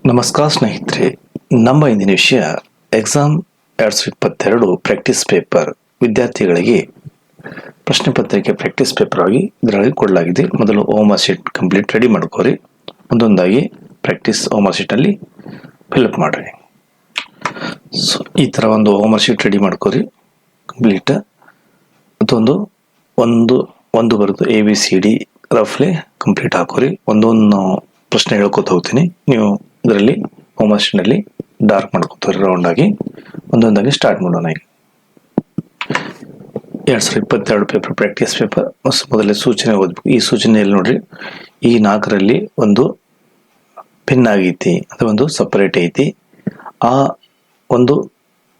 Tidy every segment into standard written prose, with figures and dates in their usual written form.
ನಮಸ್ಕಾರ ಸ್ನೇಹಿತರೆ, ನಮ್ಮ ಇಂದಿನ ವಿಷಯ ಎಕ್ಸಾಮ್ 2022 ಪ್ರಾಕ್ಟೀಸ್ ಪೇಪರ್. ವಿದ್ಯಾರ್ಥಿಗಳಿಗೆ ಪ್ರಶ್ನೆ ಪತ್ರಿಕೆ ಪ್ರಾಕ್ಟೀಸ್ ಪೇಪರ್ ಆಗಿ ಇದರಲ್ಲಿ ಕೊಡಲಾಗಿದೆ. ಮೊದಲು ಹೋಮ್ವರ್ಕ್ ಶೀಟ್ ಕಂಪ್ಲೀಟ್ ರೆಡಿ ಮಾಡ್ಕೋರಿ. ಒಂದೊಂದಾಗಿ ಪ್ರಾಕ್ಟೀಸ್ ಹೋಮ್ವರ್ಕ್ ಶೀಟಲ್ಲಿ ಫಿಲ್ಅಪ್ ಮಾಡ್ರಿ. ಸೊ ಈ ಥರ ಒಂದು ಹೋಮ್ವರ್ಕ್ ಶೀಟ್ ರೆಡಿ ಮಾಡ್ಕೋರಿ ಕಂಪ್ಲೀಟ್. ಮತ್ತೊಂದು ಒಂದು ಬರೆದು ABCD ರಫ್ಲಿ ಕಂಪ್ಲೀಟ್ ಹಾಕೋರಿ. ಒಂದೊಂದು ಪ್ರಶ್ನೆ ಹೇಳ್ಕೊತ ಹೋಗ್ತೀನಿ. ನೀವು ಇದರಲ್ಲಿ ಹೋಮ್ವರ್ಕ್ ಶೀಟ್ನಲ್ಲಿ ಡಾರ್ಕ್ ಮಾಡ್ಕೊತೀರಿ ರೌಂಡಾಗಿ. ಒಂದೊಂದಾಗಿ ಸ್ಟಾರ್ಟ್ ಮಾಡೋಣ. ಈಗ 2022 ಪೇಪರ್ ಪ್ರಾಕ್ಟೀಸ್ ಪೇಪರ್. ಮೊದಲೇ ಸೂಚನೆ ಓದ್ಬೇಕು. ಈ ಸೂಚನೆಯಲ್ಲಿ ನೋಡ್ರಿ, ಈ 4ರಲ್ಲಿ ಒಂದು ಭಿನ್ನ ಆಗೈತಿ, ಅದು ಒಂದು ಸಪರೇಟ್ ಐತಿ. ಆ ಒಂದು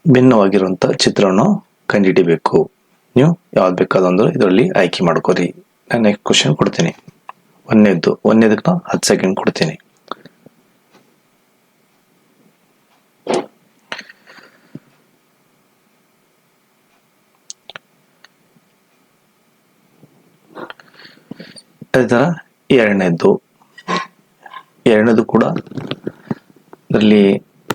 ಭಿನ್ನವಾಗಿರುವಂಥ ಚಿತ್ರವನ್ನು ಕಂಡುಹಿಡಿಬೇಕು. ನೀವು ಯಾವ್ದು ಬೇಕಾದಂದ್ರೆ ಇದರಲ್ಲಿ ಆಯ್ಕೆ ಮಾಡ್ಕೋರಿ. ನಾನು ನೆಕ್ಸ್ಟ್ ಕ್ವಶನ್ ಕೊಡ್ತೀನಿ. ಒಂದನೇದಕ್ಕೆ 10 ಸೆಕೆಂಡ್ ಕೊಡ್ತೀನಿ. ಅದೇ ಥರ ಎರಡನೇದು ಕೂಡ ಇದರಲ್ಲಿ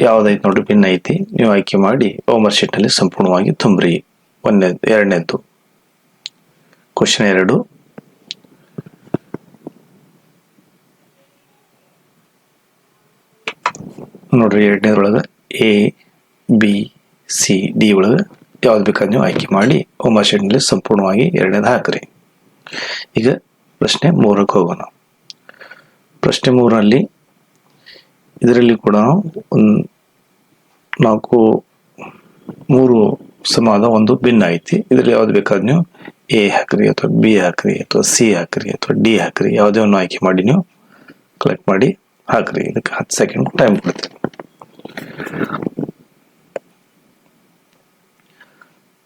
ಯಾವುದೈತೆ ನೋಡ್ರಿ, ಭಿನ್ನ ಐತಿ. ನೀವು ಆಯ್ಕೆ ಮಾಡಿ ಹೋಮ್ವರ್ಕ್ ಶೀಟ್ನಲ್ಲಿ ಸಂಪೂರ್ಣವಾಗಿ ತುಂಬ್ರಿ. ಎರಡನೇದು ಕ್ವಶನ್ 2. ನೋಡ್ರಿ, ಎರಡನೇದ್ರೊಳಗೆ ABCD ಒಳಗೆ ಯಾವ್ದು ಬೇಕಾದ್ರೆ ನೀವು ಆಯ್ಕೆ ಮಾಡಿ ಹೋಮ್ವರ್ಕ್ ಶೀಟ್ನಲ್ಲಿ ಸಂಪೂರ್ಣವಾಗಿ ಎರಡನೇದು ಹಾಕ್ರಿ. ಈಗ ಪ್ರಶ್ನೆ 3ಕ್ಕೆ ಹೋಗೋಣ. ಪ್ರಶ್ನೆ 3ರಲ್ಲಿ ಇದರಲ್ಲಿ ಕೂಡ ಮೂರು ಸಮಾನ ಒಂದು ಭಿನ್ನ ಐತಿ. ಇದರಲ್ಲಿ ಯಾವ್ದು ಬೇಕಾದ್ರೆ ನೀವು A ಹಾಕ್ರಿ, ಅಥವಾ B ಹಾಕ್ರಿ, ಅಥವಾ C ಹಾಕ್ರಿ, ಅಥವಾ D ಹಾಕ್ರಿ. ಯಾವುದೇ ಒಂದು ಆಯ್ಕೆ ಮಾಡಿ ನೀವು ಕಲೆಕ್ಟ್ ಮಾಡಿ ಹಾಕ್ರಿ. ಇದಕ್ಕೆ 10 ಸೆಕೆಂಡ್ ಟೈಮ್ ಕೊಡ್ತೀವಿ.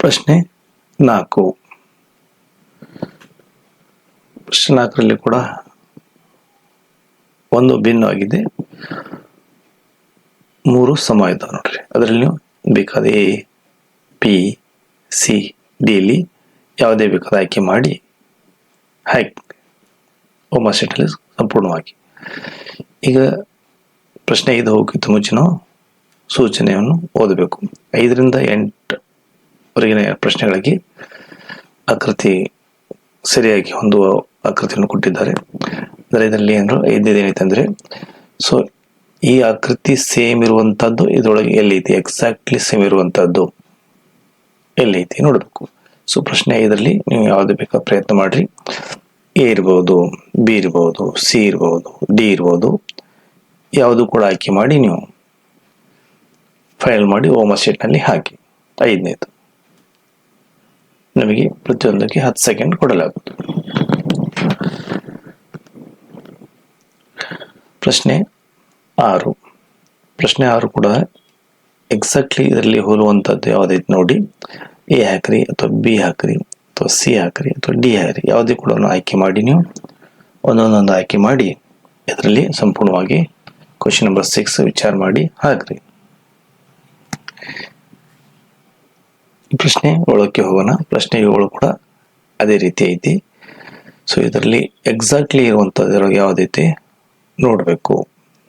ಪ್ರಶ್ನೆ 4. ಪ್ರಶ್ನೆ 4ರಲ್ಲಿ ಕೂಡ ಒಂದು ಭಿನ್ನವಾಗಿದೆ, 3 ಸಮ ಇದ್ದಾವೆ ನೋಡ್ರಿ. ಅದರಲ್ಲಿ ನೀವು ಬೇಕಾದ ABCD ಅಲ್ಲಿ ಯಾವುದೇ ಬೇಕಾದ ಆಯ್ಕೆ ಮಾಡಿ ಹಾಕಿ ಹೋಮ್ವರ್ಕ್ ಶೀಟಲ್ಲಿ ಸಂಪೂರ್ಣವಾಗಿ. ಈಗ ಪ್ರಶ್ನೆ 5 ಹೋಗಿತ್ತು ಮುಂಚೆ ನಾವು ಸೂಚನೆಯನ್ನು ಓದಬೇಕು. 5ರಿಂದ 8ವರೆಗಿನ ಪ್ರಶ್ನೆಗಳಿಗೆ ಆಕೃತಿ ಸರಿಯಾಗಿ ಹೊಂದುವ ಆಕೃತಿಯನ್ನು ಕೊಟ್ಟಿದ್ದಾರೆ. ಇದರಲ್ಲಿ ಏನಾದ್ರು 5ನೇದು ಏನೈತಂದ್ರೆ, ಸೊ ಈ ಆಕೃತಿ ಸೇಮ್ ಇರುವಂತಹದ್ದು ಇದರೊಳಗೆ ಎಲ್ಲೈತಿ, ಎಕ್ಸಾಕ್ಟ್ಲಿ ಸೇಮ್ ಇರುವಂತಹದ್ದು ಎಲ್ಲೈತಿ ನೋಡಬೇಕು. ಸೊ ಪ್ರಶ್ನೆ 5ರಲ್ಲಿ ನೀವು ಯಾವ್ದು ಬೇಕಾದ ಪ್ರಯತ್ನ ಮಾಡ್ರಿ. A ಇರ್ಬೋದು, B ಇರ್ಬೋದು, C ಇರ್ಬೋದು, D ಇರ್ಬೋದು. ಯಾವುದು ಕೂಡ ಆಯ್ಕೆ ಮಾಡಿ ನೀವು ಫೈಲ್ ಮಾಡಿ ಹೋಮ್ವರ್ಕ್ ಶೀಟ್ನಲ್ಲಿ ಹಾಕಿ. 5ನೇದು ನಮಗೆ ಪ್ರತಿಯೊಂದಕ್ಕೆ 10 ಸೆಕೆಂಡ್ ಕೊಡಲಾಗುತ್ತದೆ. ಪ್ರಶ್ನೆ 6. ಪ್ರಶ್ನೆ 6 ಕೂಡ ಎಕ್ಸಾಕ್ಟ್ಲಿ ಇದರಲ್ಲಿ ಹೋಲುವಂಥದ್ದು ಯಾವುದೈತೆ ನೋಡಿ. A ಹಾಕ್ರಿ, ಅಥವಾ B ಹಾಕ್ರಿ, ಅಥವಾ C ಹಾಕ್ರಿ, ಅಥವಾ D ಹಾಕ್ರಿ. ಯಾವುದೇ ಕೂಡ ಆಯ್ಕೆ ಮಾಡಿ ನೀವು ಒಂದೊಂದೊಂದು ಆಯ್ಕೆ ಮಾಡಿ ಇದರಲ್ಲಿ ಸಂಪೂರ್ಣವಾಗಿ ಕ್ವಶನ್ ನಂಬರ್ 6 ವಿಚಾರ ಮಾಡಿ ಹಾಕ್ರಿ. ಪ್ರಶ್ನೆ 7ಕ್ಕೆ ಹೋಗೋಣ. ಪ್ರಶ್ನೆ 7 ಕೂಡ ಅದೇ ರೀತಿ ಐತಿ. ಸೊ ಇದರಲ್ಲಿ ಎಕ್ಸಾಕ್ಟ್ಲಿ ಇರುವಂಥದ್ದು ಯಾವುದೈತಿ ನೋಡಬೇಕು.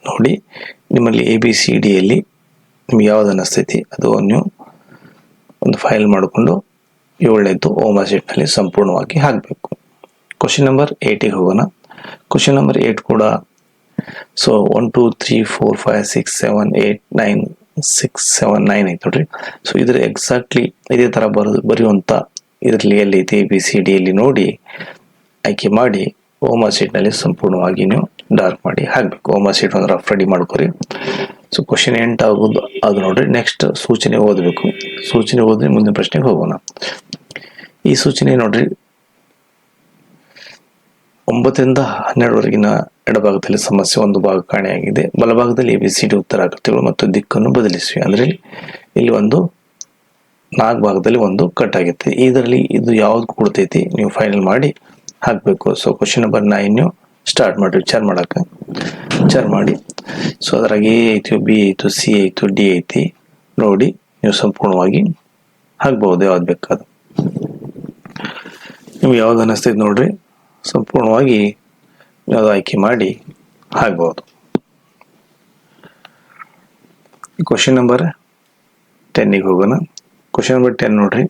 ನೋಡಿ, ನಿಮ್ಮಲ್ಲಿ ABCDಯಲ್ಲಿ ನಿಮ್ಗೆ ಯಾವ್ದು ಅನ್ನಿಸ್ತೈತಿ ಅದು ನೀವು ಒಂದು ಫೈಲ್ ಮಾಡಿಕೊಂಡು 7ನೇದು ಹೋಮ್ವರ್ಕ್ ಶೀಟ್ನಲ್ಲಿ ಸಂಪೂರ್ಣವಾಗಿ ಹಾಕಬೇಕು. ಕ್ವಶನ್ ನಂಬರ್ 8ಗೆ ಹೋಗೋಣ. ಕ್ವಶನ್ ನಂಬರ್ 8 ಕೂಡ ಸೊ 1 2 3 4 5 6 7 8 9 6 7 9 ಐತೆ ನೋಡ್ರಿ. ಸೊ ಇದ್ರ ಎಕ್ಸಾಕ್ಟ್ಲಿ ಇದೇ ಥರ ಬರೆಯುವಂಥ ಇದರಲ್ಲಿ ಎಲ್ಲೈತಿ ABCDಯಲ್ಲಿ ನೋಡಿ ಆಯ್ಕೆ ಮಾಡಿ ಹೋಮ್ವರ್ಕ್ ಶೀಟ್ನಲ್ಲಿ ಸಂಪೂರ್ಣವಾಗಿ ನೀವು ಡಾರ್ಕ್ ಮಾಡಿ ಹಾಕಬೇಕು. ಹೋಮ್ವರ್ಕ್ ಶೀಟ್ ಒಂದು ರಫ್ ರೆಡಿ ಮಾಡ್ಕೊರಿ. ಸೊ ಕ್ವಶನ್ 8 ಆಗೋದು ಅದು ನೋಡ್ರಿ. ನೆಕ್ಸ್ಟ್ ಸೂಚನೆ ಓದಬೇಕು. ಸೂಚನೆ ಓದಿ ಮುಂದಿನ ಪ್ರಶ್ನೆಗೆ ಹೋಗೋಣ. ಈ ಸೂಚನೆ ನೋಡ್ರಿ, 9ರಿಂದ 12ವರೆಗಿನ ಎಡಭಾಗದಲ್ಲಿ ಸಮಸ್ಯೆ ಒಂದು ಭಾಗ ಕಾಣೆಯಾಗಿದೆ. ಬಲಭಾಗದಲ್ಲಿ ABCD ಉತ್ತರ ಆಕೃತಿಗಳು ಮತ್ತು ದಿಕ್ಕನ್ನು ಬದಲಿಸಿವೆ. ಅಂದ್ರೆ ಇಲ್ಲಿ ಒಂದು 4 ಭಾಗದಲ್ಲಿ ಒಂದು ಕಟ್ ಆಗೈತೆ. ಇದರಲ್ಲಿ ಇದು ಯಾವ್ದು ಕೊಡ್ತೈತಿ ನೀವು ಫೈನಲ್ ಮಾಡಿ ಹಾಕಬೇಕು. ಸೊ ಕ್ವಶನ್ ನಂಬರ್ 9 ನೀವು ಸ್ಟಾರ್ಟ್ ಮಾಡಿ ವಿಚಾರ ಮಾಡಿ. ಸೊ ಅದ್ರಾಗ A ಐತಿ, B ಐತಿ, C ಐತಿ, D ಐತಿ ನೋಡಿ ನೀವು ಸಂಪೂರ್ಣವಾಗಿ ಹಾಕ್ಬಹುದು ಯಾವ್ದು ಬೇಕಾದ. ನಿಮ್ಗೆ ಯಾವ್ದು ಅನ್ನಿಸ್ತೈತಿ ನೋಡ್ರಿ, ಸಂಪೂರ್ಣವಾಗಿ ಯಾವ್ದು ಆಯ್ಕೆ ಮಾಡಿ ಹಾಕ್ಬಹುದು. ಕ್ವಶನ್ ನಂಬರ್ 10ಗೆ ಹೋಗೋಣ. ಕ್ವಶನ್ ನಂಬರ್ 10 ನೋಡ್ರಿ.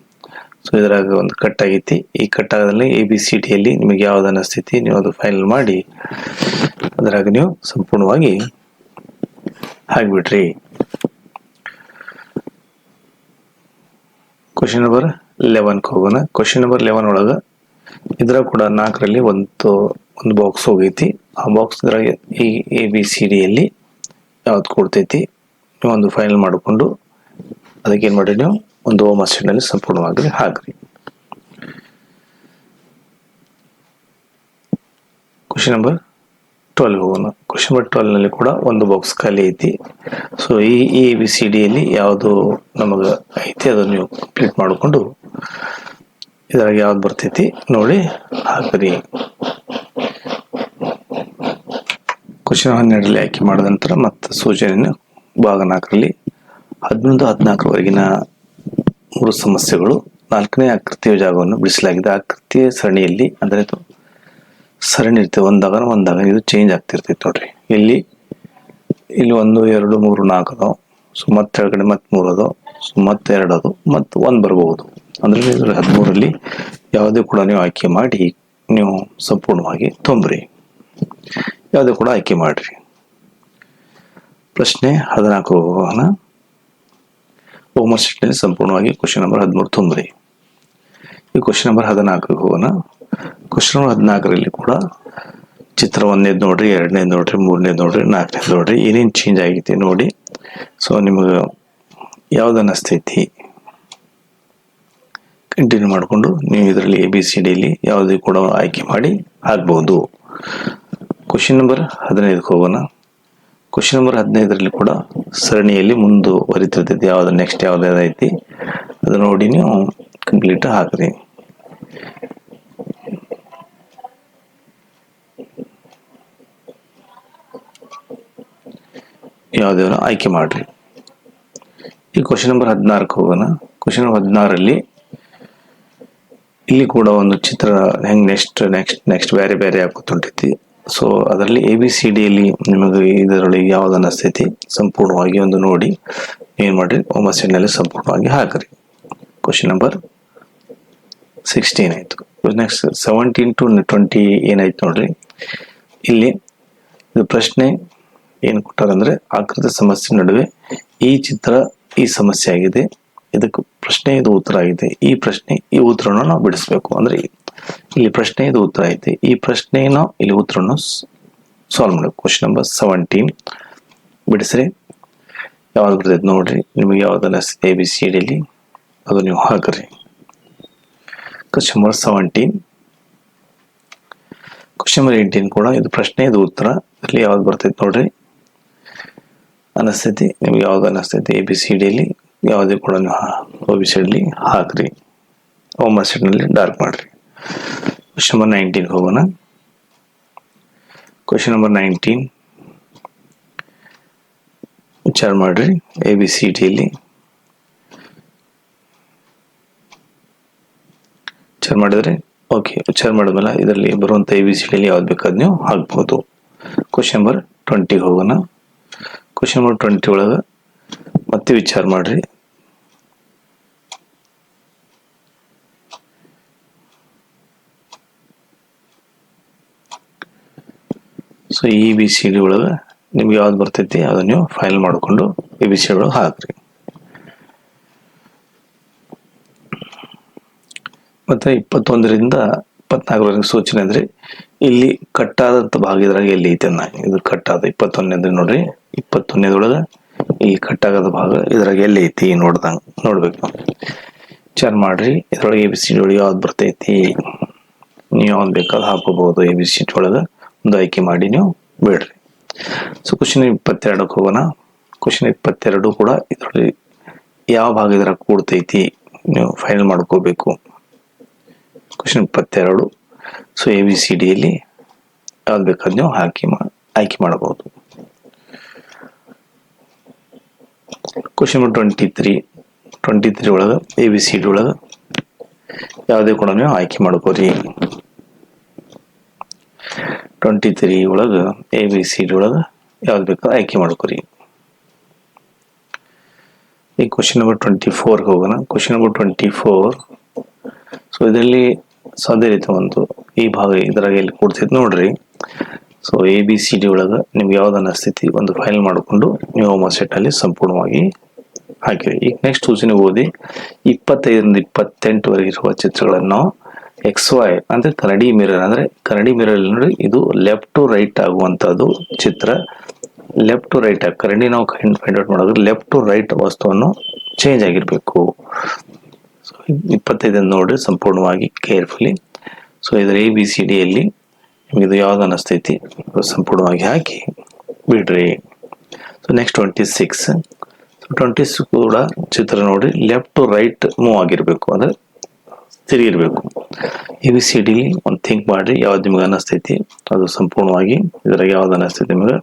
ಸೊ ಇದ್ರಾಗ ಒಂದು ಕಟ್ ಆಗೈತಿ. ಈ ಕಟ್ ಆದಲ್ಲಿ ABCDಯಲ್ಲಿ ನಿಮಗೆ ಯಾವ್ದು ಅನಿಸ್ತೈತಿ ನೀವು ಅದು ಫೈನಲ್ ಮಾಡಿ ಅದ್ರಾಗ ನೀವು ಸಂಪೂರ್ಣವಾಗಿ ಹಾಕ್ಬಿಡ್ರಿ. ಕ್ವಶನ್ ನಂಬರ್ 11ಗೆ ಹೋಗೋಣ. ಕ್ವಶನ್ ನಂಬರ್ 11 ಒಳಗೆ ಇದ್ರ ಕೂಡ 4ರಲ್ಲಿ ಒಂದು ಬಾಕ್ಸ್ ಹೋಗೈತಿ. ಆ ಬಾಕ್ಸ್ ಇದ್ರಾಗ ಈ ABCDಯಲ್ಲಿ ಯಾವ್ದು ಕೊಡ್ತೈತಿ ನೀವು ಒಂದು ಫೈನಲ್ ಮಾಡಿಕೊಂಡು ಅದಕ್ಕೆ ಏನು ಮಾಡ್ರಿ ನೀವು ಒಂದು ಹೋಮ್ ಅಸೈನ್ಮೆಂಟ್ ಸಂಪೂರ್ಣವಾಗಿ ಹಾಕ್ರಿ. ಕ್ವಶನ್ ನಂಬರ್ 12 ಹೋಗೋಣ. ಕ್ವಶನ್ ನಂಬರ್ 12ನಲ್ಲಿ ಕೂಡ ಒಂದು ಬಾಕ್ಸ್ ಖಾಲಿ ಐತಿ. ಸೊ ಈ ABCDಯಲ್ಲಿ ಯಾವುದು ನಮಗೆ ಐತಿ ಅದನ್ನು ನೀವು ಕಂಪ್ಲೀಟ್ ಮಾಡಿಕೊಂಡು ಇದ್ರಾಗ ಯಾವ್ದು ಬರ್ತೈತಿ ನೋಡಿ ಹಾಕ್ರಿ. ಕ್ವಶನ್ 12ರಲ್ಲಿ ಆಯ್ಕೆ ಮಾಡಿದ ನಂತರ ಮತ್ತೆ ಸೂಚನೆಯನ್ನು ಭಾಗ 4ರಲ್ಲಿ 11 14ವರೆಗಿನ 3 ಸಮಸ್ಯೆಗಳು 4ನೇ ಆಕೃತಿಯ ಜಾಗವನ್ನು ಬಿಡಿಸಲಾಗಿದೆ. ಆಕೃತಿಯ ಸರಣಿಯಲ್ಲಿ ಅಂದರೆ ಸರಣಿ ಇರ್ತದೆ, ಒಂದಾಗ ಇದು ಚೇಂಜ್ ಆಗ್ತಿರ್ತೈತೆ ನೋಡ್ರಿ. ಇಲ್ಲಿ 1 2 3 4 ಅದಾವ. ಸೊ ಮತ್ತೆ ಕೆಳಗಡೆ ಮತ್ತೆ 3 ಅದಾವ. ಸೊ ಮತ್ತೆ 2 ಅದು ಮತ್ತೆ 1 ಬರ್ಬಹುದು. ಅಂದ್ರೆ 13ರಲ್ಲಿ ಯಾವುದೇ ಕೂಡ ನೀವು ಆಯ್ಕೆ ಮಾಡಿ ನೀವು ಸಂಪೂರ್ಣವಾಗಿ ತುಂಬ್ರಿ. ಯಾವುದೇ ಕೂಡ ಆಯ್ಕೆ ಮಾಡ್ರಿ. ಪ್ರಶ್ನೆ 14 ಹೋಗೋಣ. ಹೋಮ್ವರ್ಕ್ ಶೀಟ್ನಲ್ಲಿ ಸಂಪೂರ್ಣವಾಗಿ ಕ್ವಶನ್ ನಂಬರ್ 13 ತುಂಬ್ರಿ. ಈ ಕ್ವಶನ್ ನಂಬರ್ 14ಗೆ ಹೋಗೋಣ. ಕ್ವಶನ್ ನಂಬರ್ 14ರಲ್ಲಿ ಕೂಡ ಚಿತ್ರ 1ನೇದು ನೋಡ್ರಿ, 2ನೇದು ನೋಡ್ರಿ, 3ನೇದು ನೋಡ್ರಿ, 4ನೇದು ನೋಡ್ರಿ, ಏನೇನು ಚೇಂಜ್ ಆಗೈತಿ ನೋಡಿ. ಸೊ ನಿಮಗೆ ಯಾವ್ದು ಅನ್ನಿಸ್ತೈತಿ ಕಂಟಿನ್ಯೂ ಮಾಡಿಕೊಂಡು ನೀವು ಇದರಲ್ಲಿ ABCDಯಲ್ಲಿ ಯಾವುದೇ ಕೂಡ ಆಯ್ಕೆ ಮಾಡಿ ಹಾಕ್ಬಹುದು. ಕ್ವಶನ್ ನಂಬರ್ 15ಗೆ ಹೋಗೋಣ. ಕ್ವಶನ್ ನಂಬರ್ 15ರಲ್ಲಿ ಕೂಡ ಸರಣಿಯಲ್ಲಿ ಮುಂದುವರಿತಿರ್ತೈತಿ. ಯಾವ್ದು ನೆಕ್ಸ್ಟ್ ಯಾವ್ದಾದೈತಿ ಅದು ನೋಡಿ ನೀವು ಕಂಪ್ಲೀಟ್ ಹಾಕ್ರಿ. ಯಾವುದೇನೋ ಆಯ್ಕೆ ಮಾಡ್ರಿ. ಈ ಕ್ವಶನ್ ನಂಬರ್ 16ಕ್ಕೆ ಹೋಗೋಣ. ಕ್ವಶನ್ ನಂಬರ್ 16ರಲ್ಲಿ ಇಲ್ಲಿ ಕೂಡ ಒಂದು ಚಿತ್ರ ಹೆಂಗ್ ನೆಕ್ಸ್ಟ್ ಬೇರೆ ಬೇರೆ ಆಗುತ್ತೈತಿ. ಸೊ ಅದರಲ್ಲಿ ABCDಯಲ್ಲಿ ನಿಮಗೆ ಇದರೊಳಗೆ ಯಾವ್ದು ಅನ್ನಿಸ್ತೈತಿ ಸಂಪೂರ್ಣವಾಗಿ ಒಂದು ನೋಡಿ ಏನ್ ಮಾಡ್ರಿ ಹೋಮ್ ಅಸೈನ್ಮೆಂಟ್ ಸಂಪೂರ್ಣವಾಗಿ ಹಾಕ್ರಿ. ಕ್ವಶನ್ ನಂಬರ್ 16 ಆಯ್ತು. ನೆಕ್ಸ್ಟ್ 17 to 20 ಏನಾಯ್ತು ನೋಡ್ರಿ. ಇಲ್ಲಿ ಇದು ಪ್ರಶ್ನೆ ಏನ್ ಕೊಟ್ಟಾರಂದ್ರೆ ಆಕೃತಿ ಸಮಸ್ಯೆ ನಡುವೆ ಈ ಚಿತ್ರ ಈ ಸಮಸ್ಯೆ ಆಗಿದೆ, ಇದಕ್ಕೆ ಪ್ರಶ್ನೆ ಇದು ಉತ್ತರ ಆಗಿದೆ, ಈ ಪ್ರಶ್ನೆ ಈ ಉತ್ತರವನ್ನು ನಾವು ಬಿಡಿಸ್ಬೇಕು. ಅಂದ್ರೆ ಇಲ್ಲಿ ಪ್ರಶ್ನೆ ಇದು ಉತ್ತರ ಐತೆ, ಈ ಪ್ರಶ್ನೆಯನ್ನು ಇಲ್ಲಿ ಉತ್ತರವನ್ನು ಸಾಲ್ವ್ ಮಾಡಬೇಕು. Question number 17 ಬಿಡಿಸ್ರಿ. ಯಾವ್ದು ಬರ್ತೈತೆ ನೋಡ್ರಿ, ನಿಮಗೆ ಯಾವ್ದು ಅನಿಸ್ತದೆ ABCDಯಲ್ಲಿ ಅದು ನೀವು ಹಾಕ್ರಿ. Question number 17. ಕ್ವಶನ್ ನಂಬರ್ 18 ಕೂಡ ಇದು ಪ್ರಶ್ನೆ ಇದು ಉತ್ತರ, ಇಲ್ಲಿ ಯಾವ್ದು ಬರ್ತೈತೆ ನೋಡ್ರಿ ಅನಿಸ್ತೈತಿ, ನಿಮ್ಗೆ ಯಾವ್ದು ಅನಿಸ್ತೈತಿ ABCDಯಲ್ಲಿ ಯಾವುದೇ ಕೂಡ ನೀವು ABCDಯಲ್ಲಿ ಹಾಕ್ರಿ. ಹೋಮ್ ಅಸೈನ್ಮೆಂಟ್ ಡಾರ್ಕ್ ಮಾಡ್ರಿ. ಕ್ವಶನ್ ನಂಬರ್ 19 ಹೋಗೋಣ. ಕ್ವಶನ್ ನಂಬರ್ 19 ವಿಚಾರ ಮಾಡ್ರಿ. ABCDಯಲ್ಲಿ ವಿಚಾರ ಮಾಡಿದ್ರೆ ಓಕೆ. ವಿಚಾರ ಮಾಡಿದ್ಮೇಲೆ ಇದರಲ್ಲಿ ಬರುವಂತ ABCDಯಲ್ಲಿ ಯಾವ್ದು ಬೇಕಾದ್ ನೀವು ಹಾಕ್ಬಹುದು. ಕ್ವಶನ್ ನಂಬರ್ 20 ಹೋಗೋಣ. ಕ್ವಶನ್ ನಂಬರ್ 20 ಒಳಗ ಮತ್ತೆ ವಿಚಾರ ಮಾಡ್ರಿ. ಸೊ ABCD ಒಳಗ ನಿಮ್ಗೆ ಯಾವ್ದು ಬರ್ತೈತಿ ಅದನ್ನ ನೀವು ಫೈನಲ್ ಮಾಡಿಕೊಂಡು ABCD ಒಳಗೆ ಹಾಕ್ರಿ. ಮತ್ತೆ 21ರಿಂದ 24ವರೆಗೆ ಸೂಚನೆ ಅಂದ್ರೆ ಇಲ್ಲಿ ಕಟ್ಟಾದಂತ ಭಾಗ ಇದ್ರಾಗ ಎಲ್ಲಿ ಐತೆ ಇದು ಕಟ್ಟಾದ 21ನೇದು ನೋಡ್ರಿ. 21ನೇದೊಳಗ ಇಲ್ಲಿ ಕಟ್ಟಾಗದ ಭಾಗ ಇದ್ರಾಗ ಎಲ್ಲಿ ಐತಿ ನೋಡ್ಬೇಕು. ವಿಚಾರ ಮಾಡ್ರಿ. ಇದ್ರೊಳಗೆ ABCD ಒಳಗೆ ಯಾವ್ದು ಬರ್ತೈತಿ ನೀವು ಯಾವ್ದು ಬೇಕಾದ ಹಾಕೋಬಹುದು. ABCD ಒಳಗ ಒಂದು ಆಯ್ಕೆ ಮಾಡಿ ನೀವು ಬಿಡ್ರಿ. ಸೊ ಕ್ವಶನ್ 22ಕ್ಕೆ ಹೋಗೋಣ. ಕ್ವಶನ್ 22 ಕೂಡ ಇದ್ರೊಳಗೆ ಯಾವ ಭಾಗ ಇದ್ರಾಗ ಕೂಡ್ತೈತಿ ನೀವು ಫೈನಲ್ ಮಾಡ್ಕೋಬೇಕು. ಕ್ವಶನ್ 22. ಸೊ ABCDಯಲ್ಲಿ ಯಾವ್ದು ಬೇಕಾದ್ ನೀವು ಆಯ್ಕೆ ಮಾಡಬಹುದು. ಕ್ವಶನ್ ನಂಬರ್ 23 ಒಳಗ ABCD ಒಳಗ ಯಾವುದೇ ಕೂಡ ನೀವು ಆಯ್ಕೆ ಮಾಡ್ಕೋರಿ. 23 ಒಳಗ ABCD ಒಳಗ ಯಾವ್ದು ಬೇಕಾದ ಆಯ್ಕೆ ಮಾಡ್ಕೋರಿ. ಈ ಕ್ವಶನ್ ನಂಬರ್ 24 ಹೋಗೋಣ. Question number 24. ಸೊ ಇದರಲ್ಲಿ ಅದೇ ರೀತಿ ಒಂದು ಈ ಭಾಗ ಇದ್ರಾಗ ಎಲ್ಲಿ ಕೊಡ್ತೈತೆ ನೋಡ್ರಿ. ಸೊ ABCD ಒಳಗೆ ನಿಮ್ಗೆ ಯಾವ್ದು ಅನಿಸ್ತೈತಿ ಒಂದು ಫೈಲ್ ಮಾಡಿಕೊಂಡು ನೀವು ಹೋಮ್ ಅಸೈಟ್ ಅಲ್ಲಿ ಸಂಪೂರ್ಣವಾಗಿ ಹಾಕಿರಿ. ಈಗ ನೆಕ್ಸ್ಟ್ ಸೂಚನೆ ಓದಿ. 25ರಿಂದ 28ವರೆಗೆ ಇರುವ ಚಿತ್ರಗಳನ್ನು ನಾವು XY ಅಂದ್ರೆ ಕನ್ನಡಿ ಮಿರರ್, ಅಂದ್ರೆ ಕನ್ನಡಿ ಮಿರರ್ ನೋಡಿ, ಇದು ಲೆಫ್ಟ್ ಟು ರೈಟ್ ಆಗುವಂತದ್ದು ಚಿತ್ರ. ಲೆಫ್ಟ್ ಟು ರೈಟ್ ಕನ್ನಡಿ ನಾವು ಫೈಂಡ್ ಔಟ್ ಮಾಡೋದು ಲೆಫ್ಟ್ ಟು ರೈಟ್ ವಸ್ತುವನ್ನು ಚೇಂಜ್ ಆಗಿರ್ಬೇಕು. ಸೊ 25 ನೋಡ್ರಿ ಸಂಪೂರ್ಣವಾಗಿ ಕೇರ್ಫುಲಿ. ಸೊ ಇದರ ABCD ಯಲ್ಲಿ ನಿಮ್ಗೆ ಇದು ಯಾವ್ದು ಅನಿಸ್ತೈತಿ ಸಂಪೂರ್ಣವಾಗಿ ಹಾಕಿ ಬಿಡ್ರಿ. So next 26. 26 ಕೂಡ ಚಿತ್ರ ನೋಡ್ರಿ ಲೆಫ್ಟ್ ಟು ರೈಟ್ ಮೂವ್ ಆಗಿರ್ಬೇಕು, ಅಂದ್ರೆ ತಿರುಗಿರ್ಬೇಕು. ABCD ಒಂದು ಥಿಂಕ್ ಮಾಡ್ರಿ ಯಾವ್ದು ನಿಮ್ಗೆ ಅನಿಸ್ತೈತಿ ಅದು ಸಂಪೂರ್ಣವಾಗಿ ಇದ್ರಾಗ ಯಾವ್ದು ಅನಿಸ್ತೈತಿ ನಿಮ್ಗೆ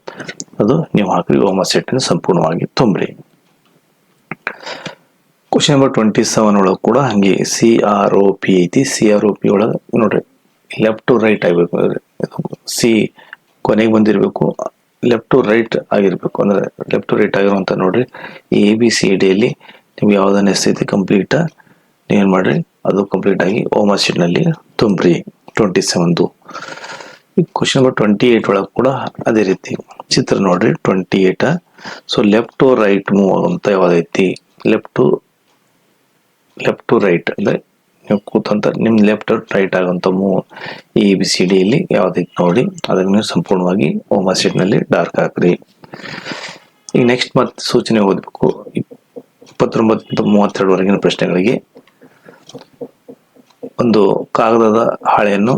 ಅದು ನೀವು ಹಾಕಿ ಹೋಮ್ ಅಸೈಟ್ ಸಂಪೂರ್ಣವಾಗಿ ತುಂಬ್ರಿ. ಕ್ವಶನ್ ನಂಬರ್ 27 ಒಳಗೆ ಕೂಡ ಹಂಗೆ CROP ಐತಿ. CROP ಒಳಗೆ ನೋಡ್ರಿ ಲೆಫ್ಟ್ ಟು ರೈಟ್ ಆಗಬೇಕು, ಸಿ ಕೊನೆಗೆ ಬಂದಿರಬೇಕು, ಲೆಫ್ಟ್ ಟು ರೈಟ್ ಆಗಿರ್ಬೇಕು, ಅಂದ್ರೆ ಲೆಫ್ಟ್ ಟು ರೈಟ್ ಆಗಿರುವಂತ ನೋಡ್ರಿ. ಈ ABCD ಯಲ್ಲಿ ನಿಮ್ಗೆ ಯಾವ್ದು ಅನಿಸ್ತೈತಿ ಕಂಪ್ಲೀಟ್ ನೀವೇನ್ ಮಾಡ್ರಿ ಅದು ಕಂಪ್ಲೀಟ್ ಆಗಿ ಹೋಮ್ ಅಸೈಟ್ ನಲ್ಲಿ ತುಂಬ್ರಿ. 27. ಕ್ವಶನ್ ನಂಬರ್ 28 ಒಳಗೆ ಕೂಡ ಅದೇ ರೀತಿ ಚಿತ್ರ ನೋಡ್ರಿ 28. So left to right move ಆಗುವಂತ ಯಾವ್ದೈತಿ ಲೆಫ್ಟ್ ಟು ರೈಟ್ ಅಂದ್ರೆ ನೀವು ಕೂತಂತ ನಿಮ್ ಲೆಫ್ಟ್ ರೈಟ್ ಆಗುವಂತ ಮೂವ್ ABCD ಯಲ್ಲಿ ಯಾವ್ದೈತಿ ನೋಡಿ ಅದನ್ನ ನೀವು ಸಂಪೂರ್ಣವಾಗಿ ಹೋಮ್ ಅಸೈಟ್ ನಲ್ಲಿ ಡಾರ್ಕ್ ಹಾಕ್ರಿ. ಈಗ ನೆಕ್ಸ್ಟ್ ಮತ್ತೆ ಸೂಚನೆ ಓದಬೇಕು. 29-32ವರೆಗಿನ ಪ್ರಶ್ನೆಗಳಿಗೆ ಒಂದು ಕಾಗದದ ಹಾಳೆಯನ್ನು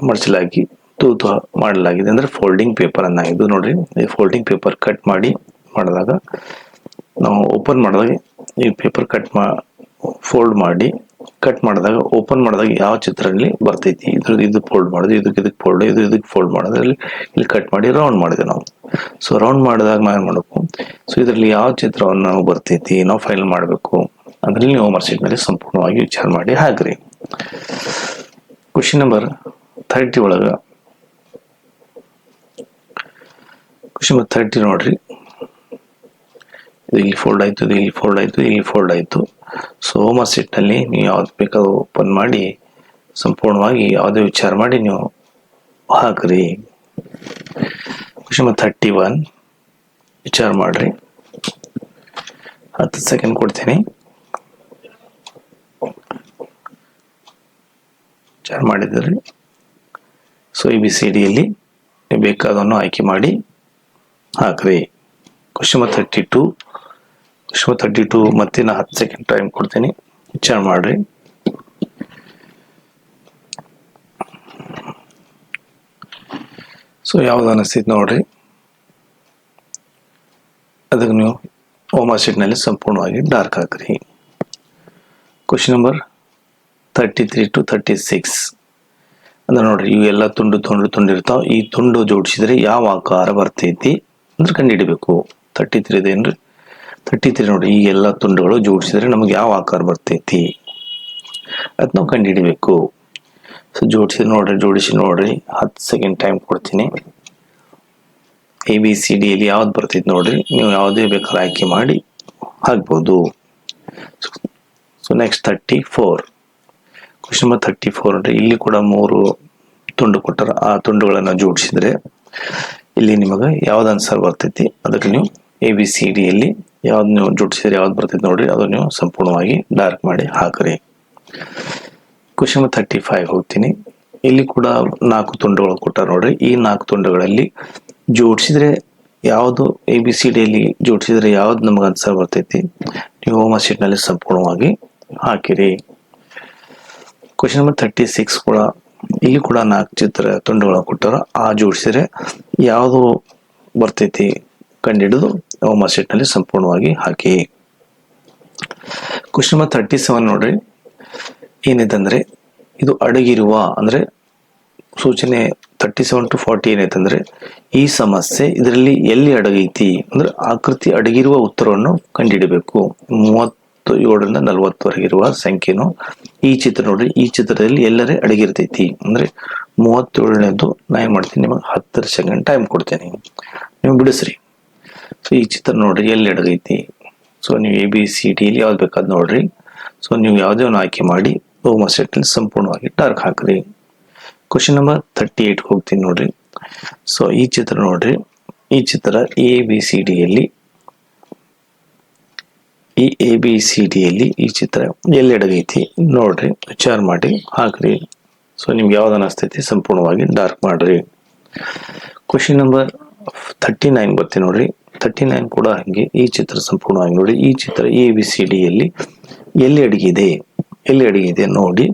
ಮಡಚಲಾಗಿ ತೂತು ಮಾಡಲಾಗಿದೆ, ಅಂದ್ರೆ ಫೋಲ್ಡಿಂಗ್ ಪೇಪರ್ ಅನ್ನ. ಇದು ನೋಡ್ರಿ ಈ ಫೋಲ್ಡಿಂಗ್ ಪೇಪರ್ ಕಟ್ ಮಾಡಿದಾಗ ನಾವು ಓಪನ್ ಮಾಡಿದಾಗ ಈ ಪೇಪರ್ ಫೋಲ್ಡ್ ಮಾಡಿ ಕಟ್ ಮಾಡಿದಾಗ ಓಪನ್ ಮಾಡಿದಾಗ ಯಾವ ಚಿತ್ರದಲ್ಲಿ ಬರ್ತೈತಿ ಇದು ಫೋಲ್ಡ್ ಮಾಡೋದು, ಇದಕ್ಕೆ ಫೋಲ್ಡ್, ಇದಕ್ಕೆ ಫೋಲ್ಡ್ ಮಾಡೋದು, ಇಲ್ಲಿ ಕಟ್ ಮಾಡಿ ರೌಂಡ್ ಮಾಡಿದ್ವಿ ನಾವು. ಸೊ ರೌಂಡ್ ಮಾಡಿದಾಗ ನಾವು ಏನ್ ಮಾಡಬೇಕು, ಸೊ ಇದರಲ್ಲಿ ಯಾವ ಚಿತ್ರವನ್ನು ನಾವು ಬರ್ತೈತಿ ನಾವು ಫೈನಲ್ ಮಾಡಬೇಕು. ಅದ್ರಲ್ಲಿ ನೀವು ಹೋಮ್ ಅಸೈಟ್ ನಲ್ಲಿ ಸಂಪೂರ್ಣವಾಗಿ ವಿಚಾರ ಮಾಡಿ ಹಾಕ್ರಿ. ಕ್ವಶನ್ ನಂಬರ್ 30 ಒಳಗ ಕ್ವಶನ್ ನಂಬರ್ 30 ನೋಡ್ರಿ. ಇಲ್ಲಿ ಫೋಲ್ಡ್ ಆಯ್ತು, ಇಲ್ಲಿ ಫೋಲ್ಡ್ ಆಯ್ತು, ಇಲ್ಲಿ ಫೋಲ್ಡ್ ಆಯ್ತು. ಸೊ ಹೋಮ್ ಅಸೈಟ್ ನಲ್ಲಿ ನೀವು ಯಾವ್ದು ಬೇಕಾದ್ರೂ ಓಪನ್ ಮಾಡಿ ಸಂಪೂರ್ಣವಾಗಿ ಯಾವುದೇ ವಿಚಾರ ಮಾಡಿ ನೀವು ಹಾಕ್ರಿ. ಕ್ವಶನ್ ನಂಬರ್ 31 ವಿಚಾರ ಮಾಡ್ರಿ. 10 ಸೆಕೆಂಡ್ ಕೊಡ್ತೀನಿ, ವಿಚಾರ ಮಾಡಿದ್ರಿ. ಸೊ ABCD ಯಲ್ಲಿ ಬೇಕಾದನ್ನು ಆಯ್ಕೆ ಮಾಡಿ ಹಾಕ್ರಿ. ಕ್ವಶನ್ ನಂಬರ್ 32 ಮತ್ತೆ ನಾ 10 ಸೆಕೆಂಡ್ ಟೈಮ್ ಕೊಡ್ತೀನಿ, ವಿಚಾರ ಮಾಡ್ರಿ. ಸೊ ಯಾವ್ದು ಅನಿಸ್ತೈತಿ ನೋಡ್ರಿ ಅದಕ್ಕೆ ನೀವು ಹೋಮ್ ಅಸೈಟ್ ನಲ್ಲಿ ಸಂಪೂರ್ಣವಾಗಿ ಡಾರ್ಕ್ ಹಾಕ್ರಿ. ಕ್ವಶನ್ ನಂಬರ್ 33-36 ಅಂದ್ರೆ ನೋಡ್ರಿ ಇವೆಲ್ಲ ತುಂಡು ಇರ್ತಾವ. ಈ ತುಂಡು ಜೋಡಿಸಿದ್ರೆ ಯಾವ ಆಕಾರ ಬರ್ತೈತಿ ಅಂದ್ರೆ ಕಂಡು ಹಿಡಿಬೇಕು. 33 ನೋಡ್ರಿ ಈ ಎಲ್ಲಾ ತುಂಡುಗಳು ಜೋಡಿಸಿದ್ರೆ ನಮಗೆ ಯಾವ ಆಕಾರ ಬರ್ತೈತಿ ಅದ್ ನಾವು ಕಂಡು ಹಿಡಿಬೇಕು. ಸೊ ಜೋಡಿಸಿ ನೋಡ್ರಿ 10 ಸೆಕೆಂಡ್ ಟೈಮ್ ಕೊಡ್ತೀನಿ. ABCD ಯಲ್ಲಿ ಯಾವ್ದು ಬರ್ತೈತಿ ನೋಡ್ರಿ, ನೀವು ಯಾವುದೇ ಬೇಕಾದ್ರೆ ಆಯ್ಕೆ ಮಾಡಿ ಹಾಕ್ಬಹುದು. ಸೊ ನೆಕ್ಸ್ಟ್ 34 ಕ್ವಶನ್ ನಂಬರ್ 34 ನೋಡ್ರಿ. ಇಲ್ಲಿ ಕೂಡ 3 ತುಂಡು ಕೊಟ್ಟಾರ. ಆ ತುಂಡುಗಳನ್ನ ಜೋಡಿಸಿದ್ರೆ ಇಲ್ಲಿ ನಿಮಗೆ ಯಾವ್ದು ಆನ್ಸರ್ ಬರ್ತೈತಿ ಅದಕ್ಕೆ ನೀವು ABCD ಯಲ್ಲಿ ಯಾವ್ದು ನೀವು ಜೋಡಿಸಿದ್ರೆ ಯಾವ್ದು ಬರ್ತೈತಿ ನೋಡ್ರಿ ಅದು ನೀವು ಸಂಪೂರ್ಣವಾಗಿ ಡಾರ್ಕ್ ಮಾಡಿ ಹಾಕ್ರಿ. ಕ್ವಶನ್ ನಂಬರ್ 35 ಹೋಗ್ತೀನಿ. ಇಲ್ಲಿ ಕೂಡ 4 ತುಂಡುಗಳು ಕೊಟ್ಟಾರ ನೋಡ್ರಿ. ಈ 4 ತುಂಡುಗಳಲ್ಲಿ ಜೋಡಿಸಿದ್ರೆ ಯಾವ್ದು ABCD ಯಲ್ಲಿ ಜೋಡಿಸಿದ್ರೆ ಯಾವ್ದು ನಮಗೆ ಆನ್ಸರ್ ಬರ್ತೈತಿ ನೀವು ಹೋಮ್ ಅಸೈಟ್ ನಲ್ಲಿ ಸಂಪೂರ್ಣವಾಗಿ ಹಾಕಿರಿ. ಕ್ವಶನ್ ನಂಬರ್ 36 ಕೂಡ ಇಲ್ಲಿ ಕೂಡ 4 ಚಿತ್ರ ತುಂಡುಗಳ ಕೊಟ್ಟಾರ. ಆ ಜೋಡಿಸಿದ್ರೆ ಯಾವುದು ಬರ್ತೈತಿ ಕಂಡುಹಿಡಿದು ಹೋಮ್ ಅಸೈಟ್ ನಲ್ಲಿ ಸಂಪೂರ್ಣವಾಗಿ ಹಾಕಿ. ಕ್ವಶನ್ ನಂಬರ್ 37 ನೋಡ್ರಿ. ಏನಿದೆ ಇದು ಅಡಗಿರುವ ಅಂದ್ರೆ ಸೂಚನೆ 37-40 ಏನೈತಂದ್ರೆ ಈ ಸಮಸ್ಯೆ ಇದರಲ್ಲಿ ಎಲ್ಲಿ ಅಡಗೈತಿ ಅಂದ್ರೆ ಆಕೃತಿ ಅಡಗಿರುವ ಉತ್ತರವನ್ನು ಕಂಡುಹಿಡಬೇಕು. 37ರಿಂದ 40ವರೆಗೆ ಇರುವ ಸಂಖ್ಯೆನು ಈ ಚಿತ್ರ ನೋಡ್ರಿ, ಈ ಚಿತ್ರದಲ್ಲಿ ಎಲ್ಲರೇ ಅಡಗಿರ್ತೈತಿ ಅಂದ್ರೆ 37ನೇದು ನಾ ಏನ್ ಮಾಡ್ತೀನಿ ನಿಮಗೆ 10 ಸೆಕೆಂಡ್ ಟೈಮ್ ಕೊಡ್ತೇನೆ, ನೀವು ಬಿಡಿಸ್ರಿ. ಸೊ ಈ ಚಿತ್ರ ನೋಡ್ರಿ ಎಲ್ಲಿ ಅಡಗೈತಿ ಸೊ ನೀವು ABCD ಯಾವ್ದು ಬೇಕಾದ್ ನೋಡ್ರಿ. ಸೊ ನೀವು ಯಾವುದೇ ಒಂದು ಆಯ್ಕೆ ಮಾಡಿ ಹೋಮ್ ಅಸೆಟ್ನಲ್ಲಿ ಸಂಪೂರ್ಣವಾಗಿ ಡಾರ್ಕ್ ಹಾಕ್ರಿ. ಕ್ವಶನ್ ನಂಬರ್ 38 ಹೋಗ್ತೀನಿ ನೋಡ್ರಿ. ಸೊ ಈ ಚಿತ್ರ ನೋಡ್ರಿ, ಈ ಚಿತ್ರ ABCDಯಲ್ಲಿ ಈ ಚಿತ್ರ ಎಲ್ಲಿ ಅಡಗೈತಿ ನೋಡ್ರಿ, ವಿಚಾರ ಮಾಡಿ ಹಾಕ್ರಿ. ಸೊ ನಿಮ್ಗೆ ಯಾವ್ದು ಅನಿಸ್ತೈತಿ ಸಂಪೂರ್ಣವಾಗಿ ಡಾರ್ಕ್ ಮಾಡ್ರಿ. ಕ್ವಶನ್ ನಂಬರ್ 39 ಬರ್ತೀನಿ ನೋಡ್ರಿ. 39 ಕೂಡ ಹಂಗೆ ಈ ಚಿತ್ರ ಸಂಪೂರ್ಣವಾಗಿ ನೋಡಿ. ಈ ಚಿತ್ರ ABCDಯಲ್ಲಿ ಎಲ್ಲಿ ಅಡಗಿದೆ ನೋಡಿ.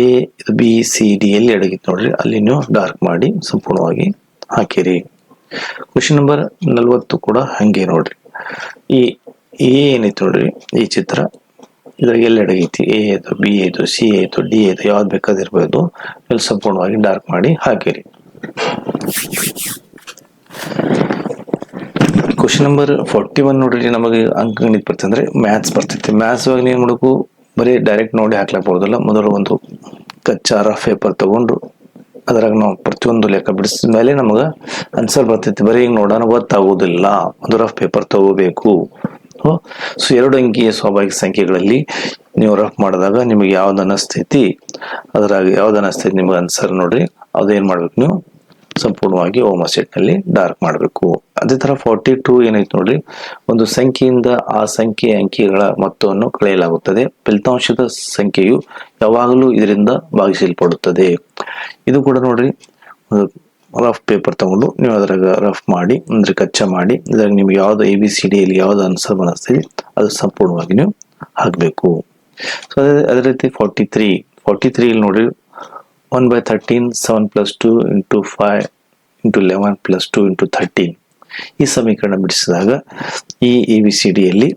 ABCD ಎಲ್ಲಿ ಅಡಗಿತ್ತು ನೋಡ್ರಿ, ಅಲ್ಲಿ ನೀವು ಡಾರ್ಕ್ ಮಾಡಿ ಸಂಪೂರ್ಣವಾಗಿ ಹಾಕಿರಿ. ಕ್ವಶನ್ ನಂಬರ್ 40 ಕೂಡ ಹಂಗೆ ನೋಡ್ರಿ. ಈ ಏನೈತಿ ನೋಡ್ರಿ, ಈ ಚಿತ್ರ ಇದ್ರಾಗ ಎಲ್ಲಿ ಅಡಗೈತಿ, A ಆಯ್ತು, B ಆಯ್ತು, C ಆಯ್ತು, D ಆಯ್ತು, ಯಾವ್ದು ಬೇಕಾದಿರ್ಬೋದು, ಇಲ್ಲಿ ಸಂಪೂರ್ಣವಾಗಿ ಡಾರ್ಕ್ ಮಾಡಿ ಹಾಕಿರಿ. ಕ್ವಶನ್ ನಂಬರ್ 41 ನೋಡ್ರಿ, ನಮಗೆ ಅಂಕಗಣಿತ ಬರ್ತಂದ್ರೆ ಮ್ಯಾಥ್ಸ್ ಬರ್ತೈತಿ. ಮ್ಯಾಥ್ಸ್ ಇವಾಗ ನೀವು ಮಾಡಬೇಕು, ಬರೀ ಡೈರೆಕ್ಟ್ ನೋಡಿ ಹಾಕ್ಲಕ್ ಬರೋದಿಲ್ಲ. ಮೊದಲು ಒಂದು ಕಚ್ಚಾ ರಫ್ ಪೇಪರ್ ತಗೊಂಡು ಅದ್ರಾಗ ನಾವು ಪ್ರತಿಯೊಂದು ಲೆಕ್ಕ ಬಿಡಿಸಿದ ಮೇಲೆ ನಮಗೆ ಆನ್ಸರ್ ಬರ್ತೈತಿ. ಬರೀ ಈಗ ನೋಡೋಣ ಗೊತ್ತಾಗೋದಿಲ್ಲ, ಒಂದು ರಫ್ ಪೇಪರ್ ತಗೋಬೇಕು. ಸೊ 2 ಅಂಕಿಯ ಸ್ವಾಭಾವಿಕ ಸಂಖ್ಯೆಗಳಲ್ಲಿ ನೀವು ರಫ್ ಮಾಡಿದಾಗ ನಿಮಗೆ ಯಾವ್ದು ಅನಿಸ್ತೈತಿ, ಅದ್ರಾಗ ಯಾವ್ದು ಅನಿಸ್ತೈತಿ ನಿಮಗೆ ಆನ್ಸರ್ ನೋಡ್ರಿ, ಅದೇನ್ ಮಾಡ್ಬೇಕು, ನೀವು ಸಂಪೂರ್ಣವಾಗಿ ಹೋಮ್ ಅಸೆಟ್ ನಲ್ಲಿ ಡಾರ್ಕ್ ಮಾಡಬೇಕು. ಅದೇ ತರ 42 ಏನೈತಿ ನೋಡ್ರಿ, ಒಂದು ಸಂಖ್ಯೆಯಿಂದ ಆ ಸಂಖ್ಯೆಯ ಅಂಕಿಗಳ ಮೊತ್ತವನ್ನು ಕಳೆಯಲಾಗುತ್ತದೆ. ಫಲಿತಾಂಶದ ಸಂಖ್ಯೆಯು ಯಾವಾಗಲೂ ಇದರಿಂದ ಭಾಗಿಸಲ್ಪಡುತ್ತದೆ. ಇದು ಕೂಡ ನೋಡ್ರಿ, ರಫ್ ಪೇಪರ್ ತಗೊಂಡು ನೀವು ಅದ್ರಾಗ ರಫ್ ಮಾಡಿ ಅಂದ್ರೆ ಕಚ್ಚಾ ಮಾಡಿ ಇದ್ರಾಗ ನಿಮ್ಗೆ ಯಾವ್ದು ABCDಯಲ್ಲಿ ಯಾವ್ದು ಆನ್ಸರ್ ಬನಿಸ್ತದೆ ಅದು ಸಂಪೂರ್ಣವಾಗಿ ನೀವು ಹಾಕ್ಬೇಕು. ಸೊ ಅದೇ ರೀತಿ 43 ಇಲ್ಲಿ ನೋಡ್ರಿ, 1/13 7 + 2 × 5 × 11 + 2 × 13 ಈ ಸಮೀಕರಣ ಬಿಡಿಸಿದಾಗ ಈ ABCDಯಲ್ಲಿ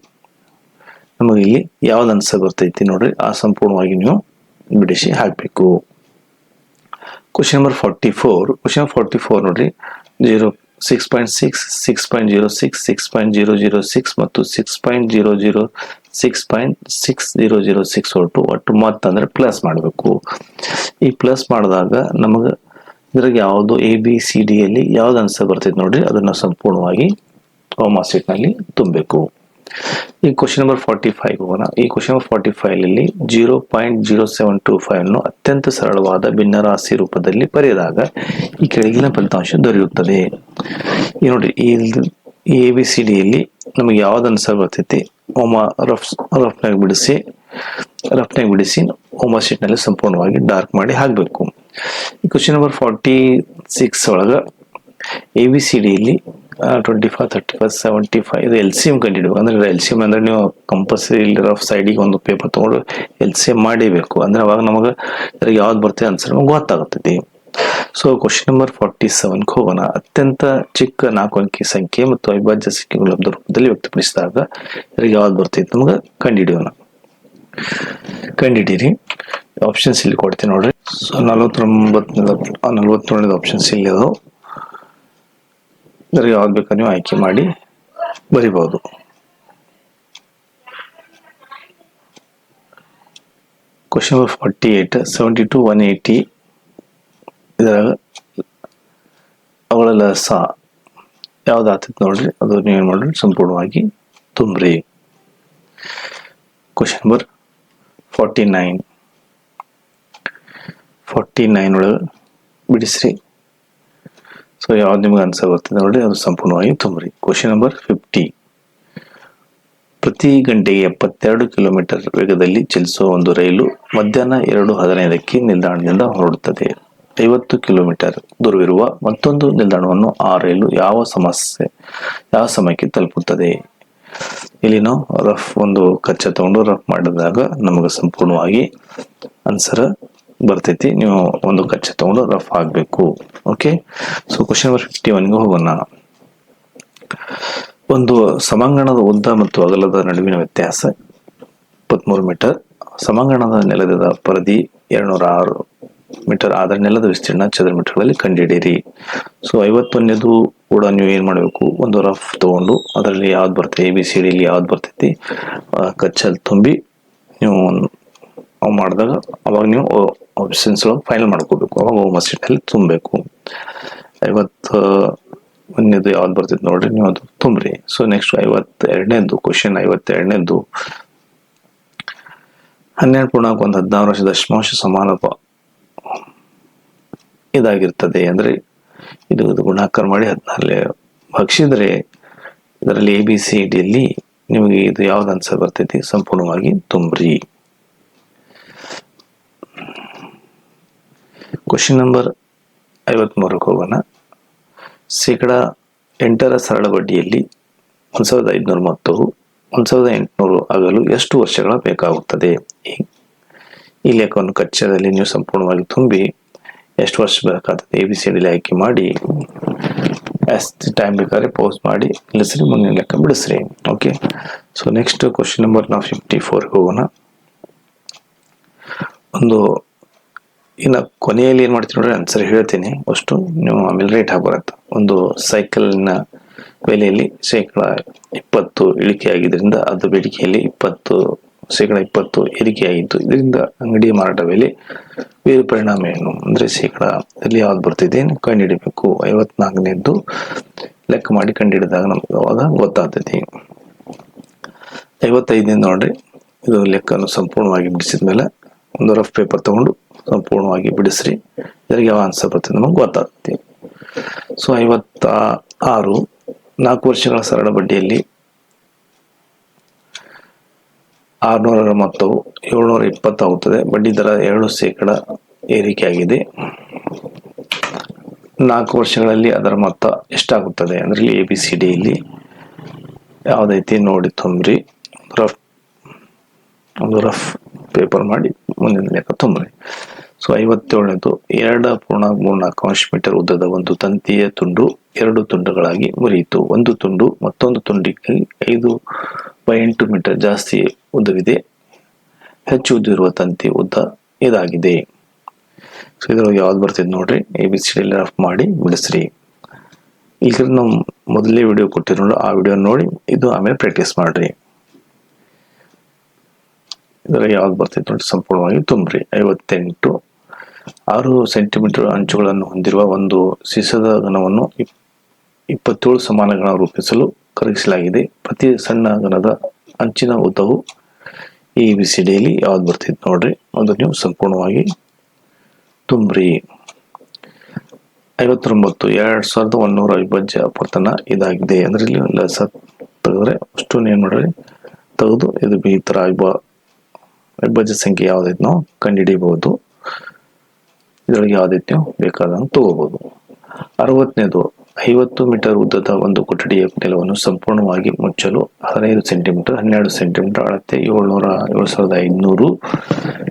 ನಮಗೆ ಇಲ್ಲಿ ಯಾವ್ದು ಆನ್ಸರ್ ಬರ್ತೈತಿ ನೋಡ್ರಿ, ಆ ಸಂಪೂರ್ಣವಾಗಿ ನೀವು ಬಿಡಿಸಿ ಹಾಕ್ಬೇಕು. ಕ್ವಶನ್ ನಂಬರ್ 44 ನೋಡ್ರಿ, 6.6, 6.06, 6.006 ಮತ್ತು 6.006 ಒಟ್ಟು ಮೊತ್ತ ಅಂದ್ರೆ ಪ್ಲಸ್ ಮಾಡಬೇಕು. ಈ ಪ್ಲಸ್ ಮಾಡಿದಾಗ ನಮಗೆ ಇದ್ರಾಗ ಯಾವುದು ABCDಯಲ್ಲಿ ಯಾವ್ದು ಆನ್ಸರ್ ಬರ್ತೈತೆ ನೋಡ್ರಿ, ಅದನ್ನ ಸಂಪೂರ್ಣವಾಗಿ ಹೋಮ್ ಅಸೆಟ್ ನಲ್ಲಿ ತುಂಬಬೇಕು. ಈ ಕ್ವಶನ್ ನಂಬರ್ 45 ಹೋಗೋಣ. ಈ ಕ್ವಶನ್ ನಂಬರ್ 45 0.0725 ಅನ್ನು ಅತ್ಯಂತ ಸರಳವಾದ ಭಿನ್ನರಾಶಿ ರೂಪದಲ್ಲಿ ಬರೆದಾಗ ಈ ಕೆಳಗಿನ ಫಲಿತಾಂಶ ದೊರೆಯುತ್ತದೆ. ಈ ನೋಡ್ರಿ, ಈ ABCDಯಲ್ಲಿ ನಮಗೆ ಯಾವ್ದು ಆನ್ಸರ್ ಬರ್ತೈತಿ ರಫ್ನಾಗ ಬಿಡಿಸಿ ಹೋಮ್ ಅಸೆಟ್ ನಲ್ಲಿ ಸಂಪೂರ್ಣವಾಗಿ ಡಾರ್ಕ್ ಮಾಡಿ ಹಾಕ್ಬೇಕು. ಈ ಕ್ವಶನ್ ನಂಬರ್ 46 ಒಳಗ ABCDಯಲ್ಲಿ 25, 35, 75 ಇದು LCM ಕಂಡಿಡ್ಬೇಕು. ಅಂದ್ರೆ LCM ಅಂದ್ರೆ ನೀವು ಕಂಪಲ್ಸರಿ ರಫ್ ಸೈಡಿಗೆ ಒಂದು ಪೇಪರ್ ತಗೊಂಡು LCM ಮಾಡಿಬೇಕು. ಅಂದ್ರೆ ಅವಾಗ ನಮಗೆ ಯಾವ್ದು ಬರ್ತದೆ ಆನ್ಸರ್ ನಮಗೆ ಗೊತ್ತಾಗುತ್ತದೆ. ಸೊ ಕ್ವಶನ್ ನಂಬರ್ 47 ಹೋಗೋಣ. ಅತ್ಯಂತ ಚಿಕ್ಕ 4 ಅಂಕಿ ಸಂಖ್ಯೆ ಮತ್ತು ಅವಿಭಾಜ್ಯ ಸಂಖ್ಯೆಗಳ ಲಬ್ಧ ರೂಪದಲ್ಲಿ ವ್ಯಕ್ತಪಡಿಸಿದಾಗ ಯಾವ್ದು ಬರ್ತೈತೆ ನಮಗೆ ಕಂಡಿಡೀರಿ. ಆಪ್ಷನ್ಸ್ ಇಲ್ಲಿ ಕೊಡ್ತೀನಿ ನೋಡ್ರಿ. ಸೊ 49 ಆಪ್ಷನ್ಸ್ ಇಲ್ಲಿ ಅದು ಯಾವ್ದು ಬೇಕಾದ್ರೆ ನೀವು ಆಯ್ಕೆ ಮಾಡಿ ಬರಿಬಹುದು. ಕ್ವಶನ್ ನಂಬರ್ 48, 72, 180 ಇದ್ರಾಗ ಅವುಗಳ ಲಸ ಯಾವ್ದು ಆಗ್ತೈತಿ ನೋಡ್ರಿ, ಅದು ನೀವೇನ್ ಮಾಡ್ರಿ ಸಂಪೂರ್ಣವಾಗಿ ತುಂಬ್ರಿ. ಕ್ವಶನ್ ನಂಬರ್ 49 ಒಳಗೆ ಬಿಡಿಸ್ರಿ. ಸೊ ಯಾವ್ದು ನಿಮ್ಗೆ ಆನ್ಸರ್ ಬರ್ತದೆ ನೋಡಿ, ಅದು ಸಂಪೂರ್ಣವಾಗಿ ತುಂಬ್ರಿ. ಕ್ವಶನ್ ನಂಬರ್ 50, ಪ್ರತಿ ಗಂಟೆಗೆ 72 ಕಿಲೋಮೀಟರ್ ವೇಗದಲ್ಲಿ ಚಲಿಸುವ ಒಂದು ರೈಲು ಮಧ್ಯಾಹ್ನ 2:15ಕ್ಕೆ ನಿಲ್ದಾಣದಿಂದ ಹೊರಡುತ್ತದೆ. 50 ಕಿಲೋಮೀಟರ್ ದೂರವಿರುವ ಮತ್ತೊಂದು ನಿಲ್ದಾಣವನ್ನು ಆ ರೈಲು ಯಾವ ಸಮಯಕ್ಕೆ ತಲುಪುತ್ತದೆ. ಇಲ್ಲಿ ನಾವು ರಫ್ ಒಂದು ಕಚ್ಚಾ ತಗೊಂಡು ರಫ್ ಮಾಡಿದಾಗ ನಮಗೆ ಸಂಪೂರ್ಣವಾಗಿ ಆನ್ಸರ್ ಬರ್ತೈತಿ. ನೀವು ಒಂದು ಕಚ್ಚಾ ತಗೊಂಡು ರಫ್ ಆಗ್ಬೇಕು. ಓಕೆ, ಸೊ ಕ್ವಶನ್ ನಂಬರ್ 51ಗೆ ಹೋಗೋಣ. ಒಂದು ಸಭಾಂಗಣದ ಉದ್ದ ಮತ್ತು ಅಗಲದ ನಡುವಿನ ವ್ಯತ್ಯಾಸ 23 ಮೀಟರ್. ಸಭಾಂಗಣದ ನೆಲದ ಪರಿಧಿ 206 ಮೀಟರ್. ಆದ್ರೆ ನೆಲದ ವಿಸ್ತೀರ್ಣ ಚದರ ಮೀಟರ್ಗಳಲ್ಲಿ ಕಂಡುಹಿಡಿಯಿರಿ. ಸೊ 51ನೇದು ಕೂಡ ನೀವು ಏನ್ ಮಾಡ್ಬೇಕು, ಒಂದು ರಫ್ ತಗೊಂಡು ಅದರಲ್ಲಿ ಯಾವ್ದು ಬರ್ತೈತಿ ABCDಯಲ್ಲಿ ಯಾವ್ದು ಬರ್ತೈತಿ ಕಚ್ಚಲ್ ತುಂಬಿ ನೀವು ಮಾಡಿದಾಗ ಅವಾಗ ನೀವು ಆಪ್ಷನ್ಸ್ ಫೈನಲ್ ಮಾಡ್ಕೋಬೇಕು. ಅವಾಗ ಹೋಮ್ ಅಸೆಟ್ ಅಲ್ಲಿ ತುಂಬಬೇಕು. ಒಂದೇದು ಯಾವ್ದು ಬರ್ತಿತ್ತು ನೋಡ್ರಿ, ನೀವು ಅದು ತುಂಬ್ರಿ. ಸೊ ನೆಕ್ಸ್ಟ್ 52ನೇದು ಕ್ವಶನ್, 52ನೇದು 12.1 ದಶಮಾಂಶ ಸಮಾನ ಇದಾಗಿರ್ತದೆ. ಅಂದ್ರೆ ಇದು ಗುಣಾಕಾರ ಮಾಡಿ 14 ಭಾಗಿಸಿದ್ರೆ ಇದರಲ್ಲಿ ABCD ಯಲ್ಲಿ ನಿಮಗೆ ಇದು ಯಾವ್ದು ಆನ್ಸರ್ ಬರ್ತೈತಿ ಸಂಪೂರ್ಣವಾಗಿ ತುಂಬ್ರಿ. ಕ್ವಶನ್ ನಂಬರ್ 53ಕ್ಕೆ ಹೋಗೋಣ. 8% ಸರಳ ಬಡ್ಡಿಯಲ್ಲಿ 1500 ಮೊತ್ತವು 1800 ಆಗಲು ಎಷ್ಟು ವರ್ಷಗಳ ಬೇಕಾಗುತ್ತದೆ? ಈ ಲೆಕ್ಕವನ್ನು ಕಚ್ಚದಲ್ಲಿ ನೀವು ಸಂಪೂರ್ಣವಾಗಿ ತುಂಬಿ ಎಷ್ಟು ವರ್ಷ ಬೇಕಾಗ್ತದೆ ABCD ಆಯ್ಕೆ ಮಾಡಿ ಎಷ್ಟು ಟೈಮ್ ಬೇಕಾದ್ರೆ ಪೌಸ್ ಮಾಡಿ ಇಳಿಸ್ರಿ, ಮುಂದಿನ ಲೆಕ್ಕ ಬಿಡಿಸ್ರಿ. Okay, so next question number ನಾವು 54ಗೆ ಹೋಗೋಣ. ಇನ್ನು ಕೊನೆಯಲ್ಲಿ ಏನು ಮಾಡ್ತೀನಿ ನೋಡ್ರಿ, ಆನ್ಸರ್ ಹೇಳ್ತೀನಿ ಅಷ್ಟು, ನೀವು ಆಮೇಲೆ ರೇಟ್ ಹಾಕಬರುತ್ತೆ. ಒಂದು ಸೈಕಲ್ನ ಬೆಲೆಯಲ್ಲಿ 20% ಇಳಿಕೆಯಾಗಿದ್ದರಿಂದ ಅದು ಬೇಡಿಕೆಯಲ್ಲಿ 20% ಏರಿಕೆಯಾಗಿತ್ತು. ಇದರಿಂದ ಅಂಗಡಿ ಮಾರಾಟ ಬೆಲೆ ಬೇರೆ ಪರಿಣಾಮ ಏನು ಅಂದ್ರೆ ಶೇಕಡದಲ್ಲಿ ಯಾವ್ದು ಬರ್ತಿದೆ ಕಂಡುಹಿಡಬೇಕು. 54ನೇದ್ದು ಲೆಕ್ಕ ಮಾಡಿ ಕಂಡುಹಿಡಿದಾಗ ನಮ್ಗೆ ಅವಾಗ ಗೊತ್ತಾಗ್ತೈತಿ. 55ನೇದು ನೋಡ್ರಿ, ಇದು ಲೆಕ್ಕವನ್ನು ಸಂಪೂರ್ಣವಾಗಿ ಬಿಡಿಸಿದ ಮೇಲೆ ಒಂದು ರಫ್ ಪೇಪರ್ ತಗೊಂಡು ಸಂಪೂರ್ಣವಾಗಿ ಬಿಡಿಸ್ರಿ, ಇದರಿಗೆ ಯಾವ ಆನ್ಸರ್ ಬರ್ತದೆ ನಮಗೆ ಗೊತ್ತಾಗ್ತದೆ. ಸೊ 56 4 ವರ್ಷಗಳ ಸರಳ ಬಡ್ಡಿಯಲ್ಲಿ 600 ಮೊತ್ತವು 720 ಆಗುತ್ತದೆ. ಬಡ್ಡಿ ದರ 7% ಏರಿಕೆಯಾಗಿದೆ. 4 ವರ್ಷಗಳಲ್ಲಿ ಅದರ ಮೊತ್ತ ಎಷ್ಟಾಗುತ್ತದೆ ಅಂದ್ರೆ ABCD ಇಲ್ಲಿ ಯಾವ್ದೈತಿ ನೋಡಿ ತುಂಬ್ರಿ. ಒಂದು ರಫ್ ಪೇಪರ್ ಮಾಡಿ ಮುಂದಿನ ಲೆಕ್ಕ ತುಂಬ್ರಿ. ಸೊ 57ನೇದು 2.34 ಮೀಟರ್ ಉದ್ದದ ಒಂದು ತಂತಿಯ ತುಂಡು 2 ತುಂಡುಗಳಾಗಿ ಮುರಿಯಿತು. ಒಂದು ತುಂಡು ಮತ್ತೊಂದು ತುಂಡಿಗೆ 5/8 ಮೀಟರ್ ಜಾಸ್ತಿ ಉದ್ದವಿದೆ. ಹೆಚ್ಚು ಉದ್ದಿರುವ ತಂತಿ ಉದ್ದ ಇದಾಗಿದೆ. ಸೊ ಇದ್ರೊಳಗೆ ಯಾವ್ದು ಬರ್ತಿದೆ ನೋಡ್ರಿ, ABCD ರಫ್ ಮಾಡಿ ಬಿಡಿಸ್ರಿ. ಈಗ ನಾವು ಮೊದಲೇ ವಿಡಿಯೋ ಕೊಟ್ಟಿರೋ ಆ ವಿಡಿಯೋ ನೋಡಿ ಇದು ಆಮೇಲೆ ಪ್ರಾಕ್ಟೀಸ್ ಮಾಡ್ರಿ. ಇದರಲ್ಲಿ ಯಾವ್ದು ಬರ್ತಿದೆ ನೋಡಿ ಸಂಪೂರ್ಣವಾಗಿ ತುಂಬ್ರಿ. 58 6 ಸೆಂಟಿಮೀಟರ್ ಅಂಚುಗಳನ್ನು ಹೊಂದಿರುವ ಒಂದು ಸೀಸದ ಘನವನ್ನು 27 ಸಮಾನ ಘನ ರೂಪಿಸಲು ಕರಗಿಸಲಾಗಿದೆ. ಪ್ರತಿ ಸಣ್ಣ ಘನದ ಅಂಚಿನ ಉದ್ದವು ABCD ಯಲ್ಲಿ ಯಾವ್ದು ಬರ್ತಿದೆ ನೋಡ್ರಿ, ಅದು ನೀವು ಸಂಪೂರ್ಣವಾಗಿ ತುಂಬ್ರಿ. 59 2100 ಅವಿಭಾಜ್ಯ ಆಪರ್ತನ ಇದಾಗಿದೆ. ಅಂದ್ರೆ ಇಲ್ಲಿ ಲಸ ತೆಗೆದ್ರೆ ಅಷ್ಟು ಏನ್ ಮಾಡ್ರಿ ತೆಗೆದು ಇದು ಈ ತರ ಅವಿಭಾಜ್ಯ ಸಂಖ್ಯೆ ಯಾವ್ದೈತೆ ನಾವು ಕಂಡುಹಿಡಿಯಬಹುದು. ಇದರೊಳಗೆ ಯಾವ್ದೈತೆ ನೀವು ಬೇಕಾದಂಗೆ ತಗೋಬಹುದು. 60ನೇದು 50 ಮೀಟರ್ ಉದ್ದದ ಒಂದು ಕೊಠಡಿಯ ನೆಲವನ್ನು ಸಂಪೂರ್ಣವಾಗಿ ಮುಚ್ಚಲು 15 ಸೆಂಟಿಮೀಟರ್ 12 ಸೆಂಟಿಮೀಟರ್ ಅಳತೆ 7500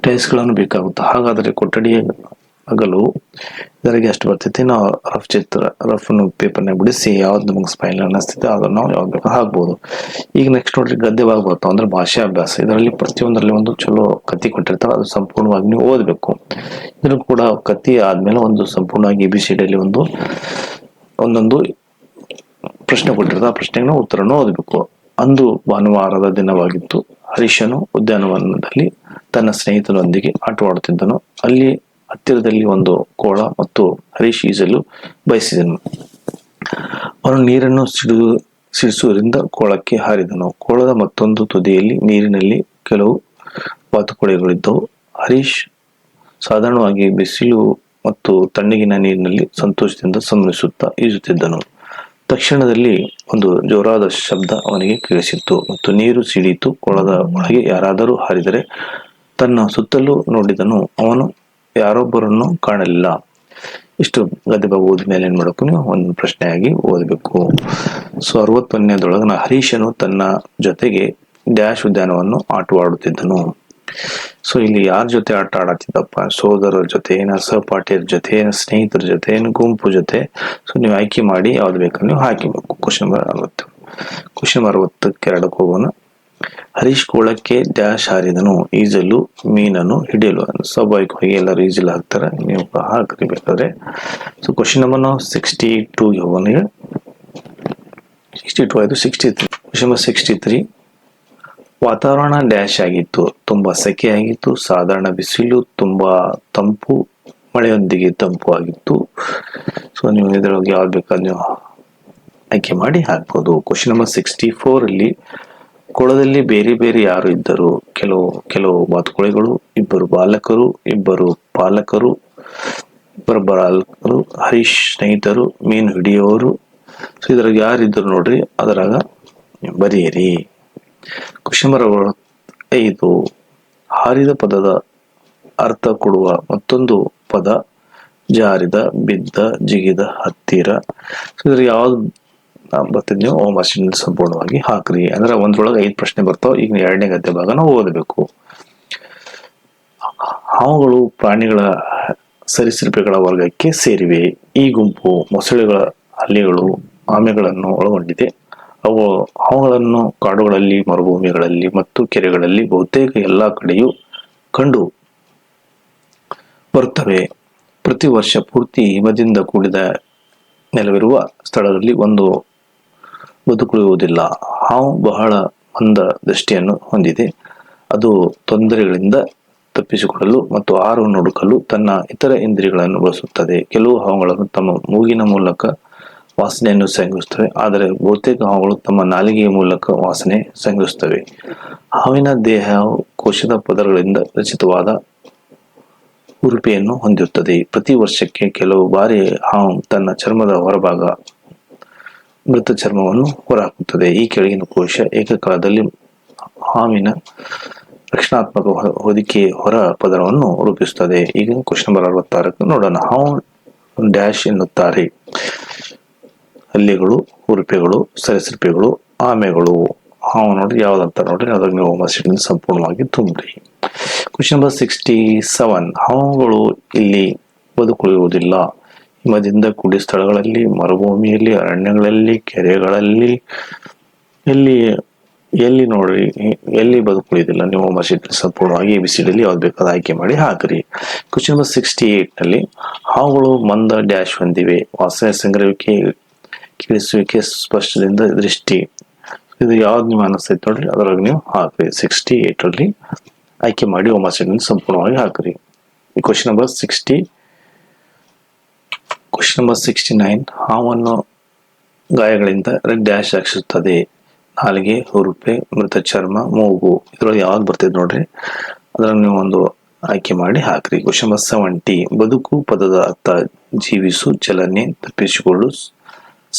ಟೈಲ್ಸ್ಗಳನ್ನು ಬೇಕಾಗುತ್ತೆ. ಹಾಗಾದರೆ ಕೊಠಡಿಯ ಅಗಲು ಇದರಿಗೆ ಎಷ್ಟು ಬರ್ತೈತಿ, ನಾವು ರಫ್ ಪೇಪರ್ನ ಬಿಡಿಸಿ ಯಾವ್ದು ನಮಗೆ ಸ್ಪೈನಲ್ ಅನ್ನಿಸ್ತೈತೆ ಅದನ್ನು ನಾವು ಯಾವ್ದು ಬೇಕು ಹಾಕ್ಬೋದು. ಈಗ ನೆಕ್ಸ್ಟ್ ನೋಡ್ರಿ ಗದ್ಯ ಭಾಗ ಬರ್ತಾವ ಅಂದ್ರೆ ಭಾಷಾ ಅಭ್ಯಾಸ. ಇದರಲ್ಲಿ ಪ್ರತಿಯೊಂದರಲ್ಲಿ ಒಂದು ಚಲೋ ಕತಿ ಕೊಟ್ಟಿರ್ತಾರೆ, ಅದು ಸಂಪೂರ್ಣವಾಗಿ ನೀವು ಓದಬೇಕು. ಇದನ್ನು ಕೂಡ ಕತಿ ಆದ್ಮೇಲೆ ಒಂದು ಸಂಪೂರ್ಣವಾಗಿ ABCD ಅಲ್ಲಿ ಒಂದೊಂದು ಪ್ರಶ್ನೆ ಕೊಟ್ಟಿರ್ತಾರೆ, ಆ ಪ್ರಶ್ನೆಗೆ ಉತ್ತರವನ್ನು ಓದಬೇಕು. ಅಂದು ಭಾನುವಾರದ ದಿನವಾಗಿತ್ತು. ಹರೀಶನು ಉದ್ಯಾನವನದಲ್ಲಿ ತನ್ನ ಸ್ನೇಹಿತನೊಂದಿಗೆ ಆಟವಾಡುತ್ತಿದ್ದನು. ಅಲ್ಲಿ ಹತ್ತಿರದಲ್ಲಿ ಒಂದು ಕೋಳ ಮತ್ತು ಹರೀಶ್ ಈಜಲು ಬಯಸಿದನು. ಅವನು ನೀರನ್ನು ಸಿಡಿಸುವುದರಿಂದ ಕೋಳಕ್ಕೆ ಹಾರಿದನು. ಕೋಳದ ಮತ್ತೊಂದು ತುದಿಯಲ್ಲಿ ನೀರಿನಲ್ಲಿ ಕೆಲವು ಬಾತುಕೋಳಿಗಳಿದ್ದವು. ಹರೀಶ್ ಸಾಧಾರಣವಾಗಿ ಬಿಸಿಲು ಮತ್ತು ತಣ್ಣಗಿನ ನೀರಿನಲ್ಲಿ ಸಂತೋಷದಿಂದ ಸಂಭ್ರಮಿಸುತ್ತಾ ಈಜುತ್ತಿದ್ದನು. ತಕ್ಷಣದಲ್ಲಿ ಒಂದು ಜೋರಾದ ಶಬ್ದ ಅವನಿಗೆ ಕೇಳಿಸಿತು ಮತ್ತು ನೀರು ಸಿಡಿಯಿತು. ಕೊಳದ ಒಳಗೆ ಯಾರಾದರೂ ಹಾರಿದರೆ ತನ್ನ ಸುತ್ತಲೂ ನೋಡಿದನು, ಅವನು ಯಾರೊಬ್ಬರನ್ನು ಕಾಣಲಿಲ್ಲ. ಇಷ್ಟು ಗದ್ಯ ಭಾಗ ಓದಿದ ಮೇಲೆ ಏನ್ ಮಾಡಬೇಕು, ನೀವು ಒಂದು ಪ್ರಶ್ನೆಯಾಗಿ ಓದಬೇಕು. ಸೊ 61ನೇದೊಳಗ ಹರೀಶನು ತನ್ನ ಜೊತೆಗೆ ಡ್ಯಾಶ್ ಉದ್ಯಾನವನ್ನು ಆಟವಾಡುತ್ತಿದ್ದನು. ಸೊ ಇಲ್ಲಿ ಯಾರ ಜೊತೆ ಆಟ ಆಡತ್ತಿದ್ದಪ್ಪ, ಸೋದರರ ಜೊತೆ, ಸಹಪಾಠಿಯರ ಜೊತೆ, ಸ್ನೇಹಿತರ ಜೊತೆ, ಗುಂಪು ಜೊತೆ. ಸೊ ನೀವು ಆಯ್ಕೆ ಮಾಡಿ ಯಾವ್ದು ಬೇಕಂದ್ರೆ ನೀವು ಹಾಕಿಬೇಕು. Question number 60. ಕ್ವಶನ್ ನಂಬರ್ 62ಕ್ಕೆ ಹೋಗೋಣ. ಹರೀಶ್ ಕೋಳಕ್ಕೆ ಡ್ಯಾಶ್ ಹಾರಿದನು. ಈಜಲು ಮೀನನ್ನು ಹಿಡಿಯಲು. ಸ್ವಾಭಾವಿಕವಾಗಿ ಎಲ್ಲರೂ ಈಜಲು ಹಾಕ್ತಾರೆ, ನೀವು ಹಾಕ್ರಿ ಬೇಕಾದ್ರೆ. ಸೊ ಕ್ವಶನ್ ನಂಬರ್ ನಾವು 62ಗೆ ಹೋಗೋಣ. 62 ಆಯ್ತು. 63 ಕ್ವಶನ್ ನಂಬರ್ 63. ವಾತಾವರಣ ಡ್ಯಾಶ್ ಆಗಿತ್ತು. ತುಂಬಾ ಸೆಕೆ ಆಗಿತ್ತು. ಸಾಧಾರಣ ಬಿಸಿಲು, ತುಂಬಾ ತಂಪು, ಮಳೆಯೊಂದಿಗೆ ತಂಪು ಆಗಿತ್ತು. ಸೊ ನೀವು ಇದರೊಳಗೆ ಯಾವ್ದು ಬೇಕಾದ್ರೆ ನೀವು ಆಯ್ಕೆ ಮಾಡಿ ಹಾಕ್ಬೋದು. ಕ್ವಶನ್ ನಂಬರ್ 64 ಅಲ್ಲಿ ಕೊಳದಲ್ಲಿ ಬೇರೆ ಬೇರೆ ಯಾರು ಇದ್ದರು? ಕೆಲವು ಬಾತುಕೋಳಿಗಳು, ಇಬ್ಬರು ಬಾಲಕರು, ಇಬ್ಬರು ಪಾಲಕರು, ಇಬ್ಬರು ಬಾಲಕರು, ಹರೀಶ್ ಸ್ನೇಹಿತರು, ಮೀನು ಹಿಡಿಯೋರು. ಸೊ ಇದ್ರಾಗ ಯಾರಿದ್ದರು ನೋಡ್ರಿ, ಅದರಾಗ ಬರೆಯಿರಿ. ಕ್ವಶನ್ ನಂಬರ್ 5, ಹಾರಿದ ಪದದ ಅರ್ಥ ಕೊಡುವ ಮತ್ತೊಂದು ಪದ ಜಾರಿದ, ಬಿದ್ದ, ಜಿಗಿದ, ಹತ್ತಿರ. ಸೊ ಇದ್ರ ಯಾವ್ದು ಬರ್ತಿದ್ ನೀವು ಹೋಮ್ವರ್ಕ್ ಸಂಪೂರ್ಣವಾಗಿ ಹಾಕ್ರಿ. ಅಂದ್ರೆ ಒಂದ್ರೊಳಗೆ 5 ಪ್ರಶ್ನೆ ಬರ್ತಾವ. ಈಗ 2ನೇ ಗದ್ಯ ಭಾಗನ ಓದಬೇಕು. ಹಾವುಗಳು ಪ್ರಾಣಿಗಳ ಸರೀಸೃಪಗಳ ವರ್ಗಕ್ಕೆ ಸೇರಿವೆ. ಈ ಗುಂಪು ಮೊಸಳೆಗಳ, ಹಲ್ಲಿಗಳು, ಆಮೆಗಳನ್ನು ಒಳಗೊಂಡಿದೆ. ಅವು ಹಾವುಗಳನ್ನು ಕಾಡುಗಳಲ್ಲಿ, ಮರುಭೂಮಿಗಳಲ್ಲಿ ಮತ್ತು ಕೆರೆಗಳಲ್ಲಿ ಬಹುತೇಕ ಎಲ್ಲಾ ಕಡೆಯೂ ಕಂಡು ಬರುತ್ತವೆ. ಪ್ರತಿ ವರ್ಷ ಪೂರ್ತಿ ಹಿಮದಿಂದ ಕೂಡಿದ ನೆಲವಿರುವ ಸ್ಥಳದಲ್ಲಿ ಒಂದು ಬದುಕುಳಿಯುವುದಿಲ್ಲ. ಹಾವು ಬಹಳ ಮಂದ ದೃಷ್ಟಿಯನ್ನು ಹೊಂದಿದೆ. ಅದು ತೊಂದರೆಗಳಿಂದ ತಪ್ಪಿಸಿಕೊಳ್ಳಲು ಮತ್ತು ಆಹಾರವನ್ನು ಹುಡುಕಲು ತನ್ನ ಇತರ ಇಂದ್ರಿಯಗಳನ್ನು ಬಳಸುತ್ತದೆ. ಕೆಲವು ಹಾವುಗಳನ್ನು ತಮ್ಮ ಮೂಗಿನ ಮೂಲಕ ವಾಸನೆಯನ್ನು ಸಂಗ್ರಹಿಸುತ್ತವೆ, ಆದರೆ ಬಹುತೇಕ ಹಾವುಗಳು ತಮ್ಮ ನಾಲಿಗೆಯ ಮೂಲಕ ವಾಸನೆ ಸಂಗ್ರಹಿಸುತ್ತವೆ. ಹಾವಿನ ದೇಹವು ಕೋಶದ ಪದರಗಳಿಂದ ರಚಿತವಾದ ಉರುಪೆಯನ್ನು ಹೊಂದಿರುತ್ತದೆ. ಪ್ರತಿ ವರ್ಷಕ್ಕೆ ಕೆಲವು ಬಾರಿ ಹಾವು ತನ್ನ ಚರ್ಮದ ಹೊರಭಾಗ ಮೃತ ಚರ್ಮವನ್ನು ಹೊರಹಾಕುತ್ತದೆ. ಈ ಕೆಳಗಿನ ಕೋಶ ಏಕಕಾಲದಲ್ಲಿ ಹಾವಿನ ರಕ್ಷಣಾತ್ಮಕ ಹೊದಿಕೆ ಹೊರ ಪದರವನ್ನು ರೂಪಿಸುತ್ತದೆ. ಈಗ ಕ್ವಶನ್ ನಂಬರ್ 66 ನೋಡೋಣ. ಹಾವು ಡ್ಯಾಶ್ ಎನ್ನುತ್ತಾರೆ? ಹಲ್ಲಿಗಳು, ಉರುಪೆಗಳು, ಸರೀಸೃಪಗಳು, ಆಮೆಗಳು. ಹಾವು ನೋಡ್ರಿ ಯಾವ್ದಂತ ನೋಡ್ರಿ, ಅದಾಗ ನೀವು ಹೋಮ್ವರ್ಕ್ ಸಂಪೂರ್ಣವಾಗಿ ತುಂಬ್ರಿ. ಕ್ವಶನ್ ನಂಬರ್ 67, ಹಾವುಗಳು ಇಲ್ಲಿ ಬದುಕುಳಿಯುವುದಿಲ್ಲ. ಹಿಮದಿಂದ ಕೂಡಿದ ಸ್ಥಳಗಳಲ್ಲಿ, ಮರುಭೂಮಿಯಲ್ಲಿ, ಅರಣ್ಯಗಳಲ್ಲಿ, ಕೆರೆಗಳಲ್ಲಿ, ಎಲ್ಲಿ ನೋಡ್ರಿ, ಎಲ್ಲಿ ಬದುಕುಳಿಯುವುದಿಲ್ಲ. ನೀವು ಹೋಮ್ವರ್ಕ್ ಸಂಪೂರ್ಣವಾಗಿ ABCD ಯಾವ್ದು ಬೇಕಾದ ಆಯ್ಕೆ ಮಾಡಿ ಹಾಕ್ರಿ. ಕ್ವಶನ್ ನಂಬರ್ 68 ನಲ್ಲಿ ಹಾವುಗಳು ಮಂದ ಡ್ಯಾಶ್ ಹೊಂದಿವೆ. ವಾಸನೆ ಸಂಗ್ರಹಿಸುವಿಕೆ, ಕೇಳಿಸುವಿಕೆ, ಸ್ಪರ್ಶದಿಂದ ದೃಷ್ಟಿ. ಇದು ಯಾವ್ದು ನೀವು ಅನಿಸ್ತೈತೆ ನೋಡ್ರಿ, ಅದ್ರಾಗ ನೀವು ಹಾಕ್ರಿ. 68 ಅಲ್ಲಿ ಆಯ್ಕೆ ಮಾಡಿ ಹೋಮ್ವರ್ಕ್ ಸಂಪೂರ್ಣವಾಗಿ ಹಾಕ್ರಿ. ಕ್ವಶನ್ ನಂಬರ್ 69, ಹಾವನ್ನು ಗಾಯಗಳಿಂದ ಡ್ಯಾಶ್ ರಕ್ಷಿಸುತ್ತದೆ. ನಾಲಿಗೆ, ಹುರುಪೆ, ಮೃತ ಚರ್ಮ, ಮೂಗು. ಇದ್ರೊಳಗೆ ಯಾವ್ದು ಬರ್ತಿದ್ ನೋಡ್ರಿ, ಅದ್ರಾಗ ನೀವು ಒಂದು ಆಯ್ಕೆ ಮಾಡಿ ಹಾಕ್ರಿ. ಕ್ವಶನ್ ನಂಬರ್ 70, ಬದುಕು ಪದದ ಅರ್ಥ ಜೀವಿಸು, ಚಲನೆ, ತಪ್ಪಿಸಿಕೊಳ್ಳು,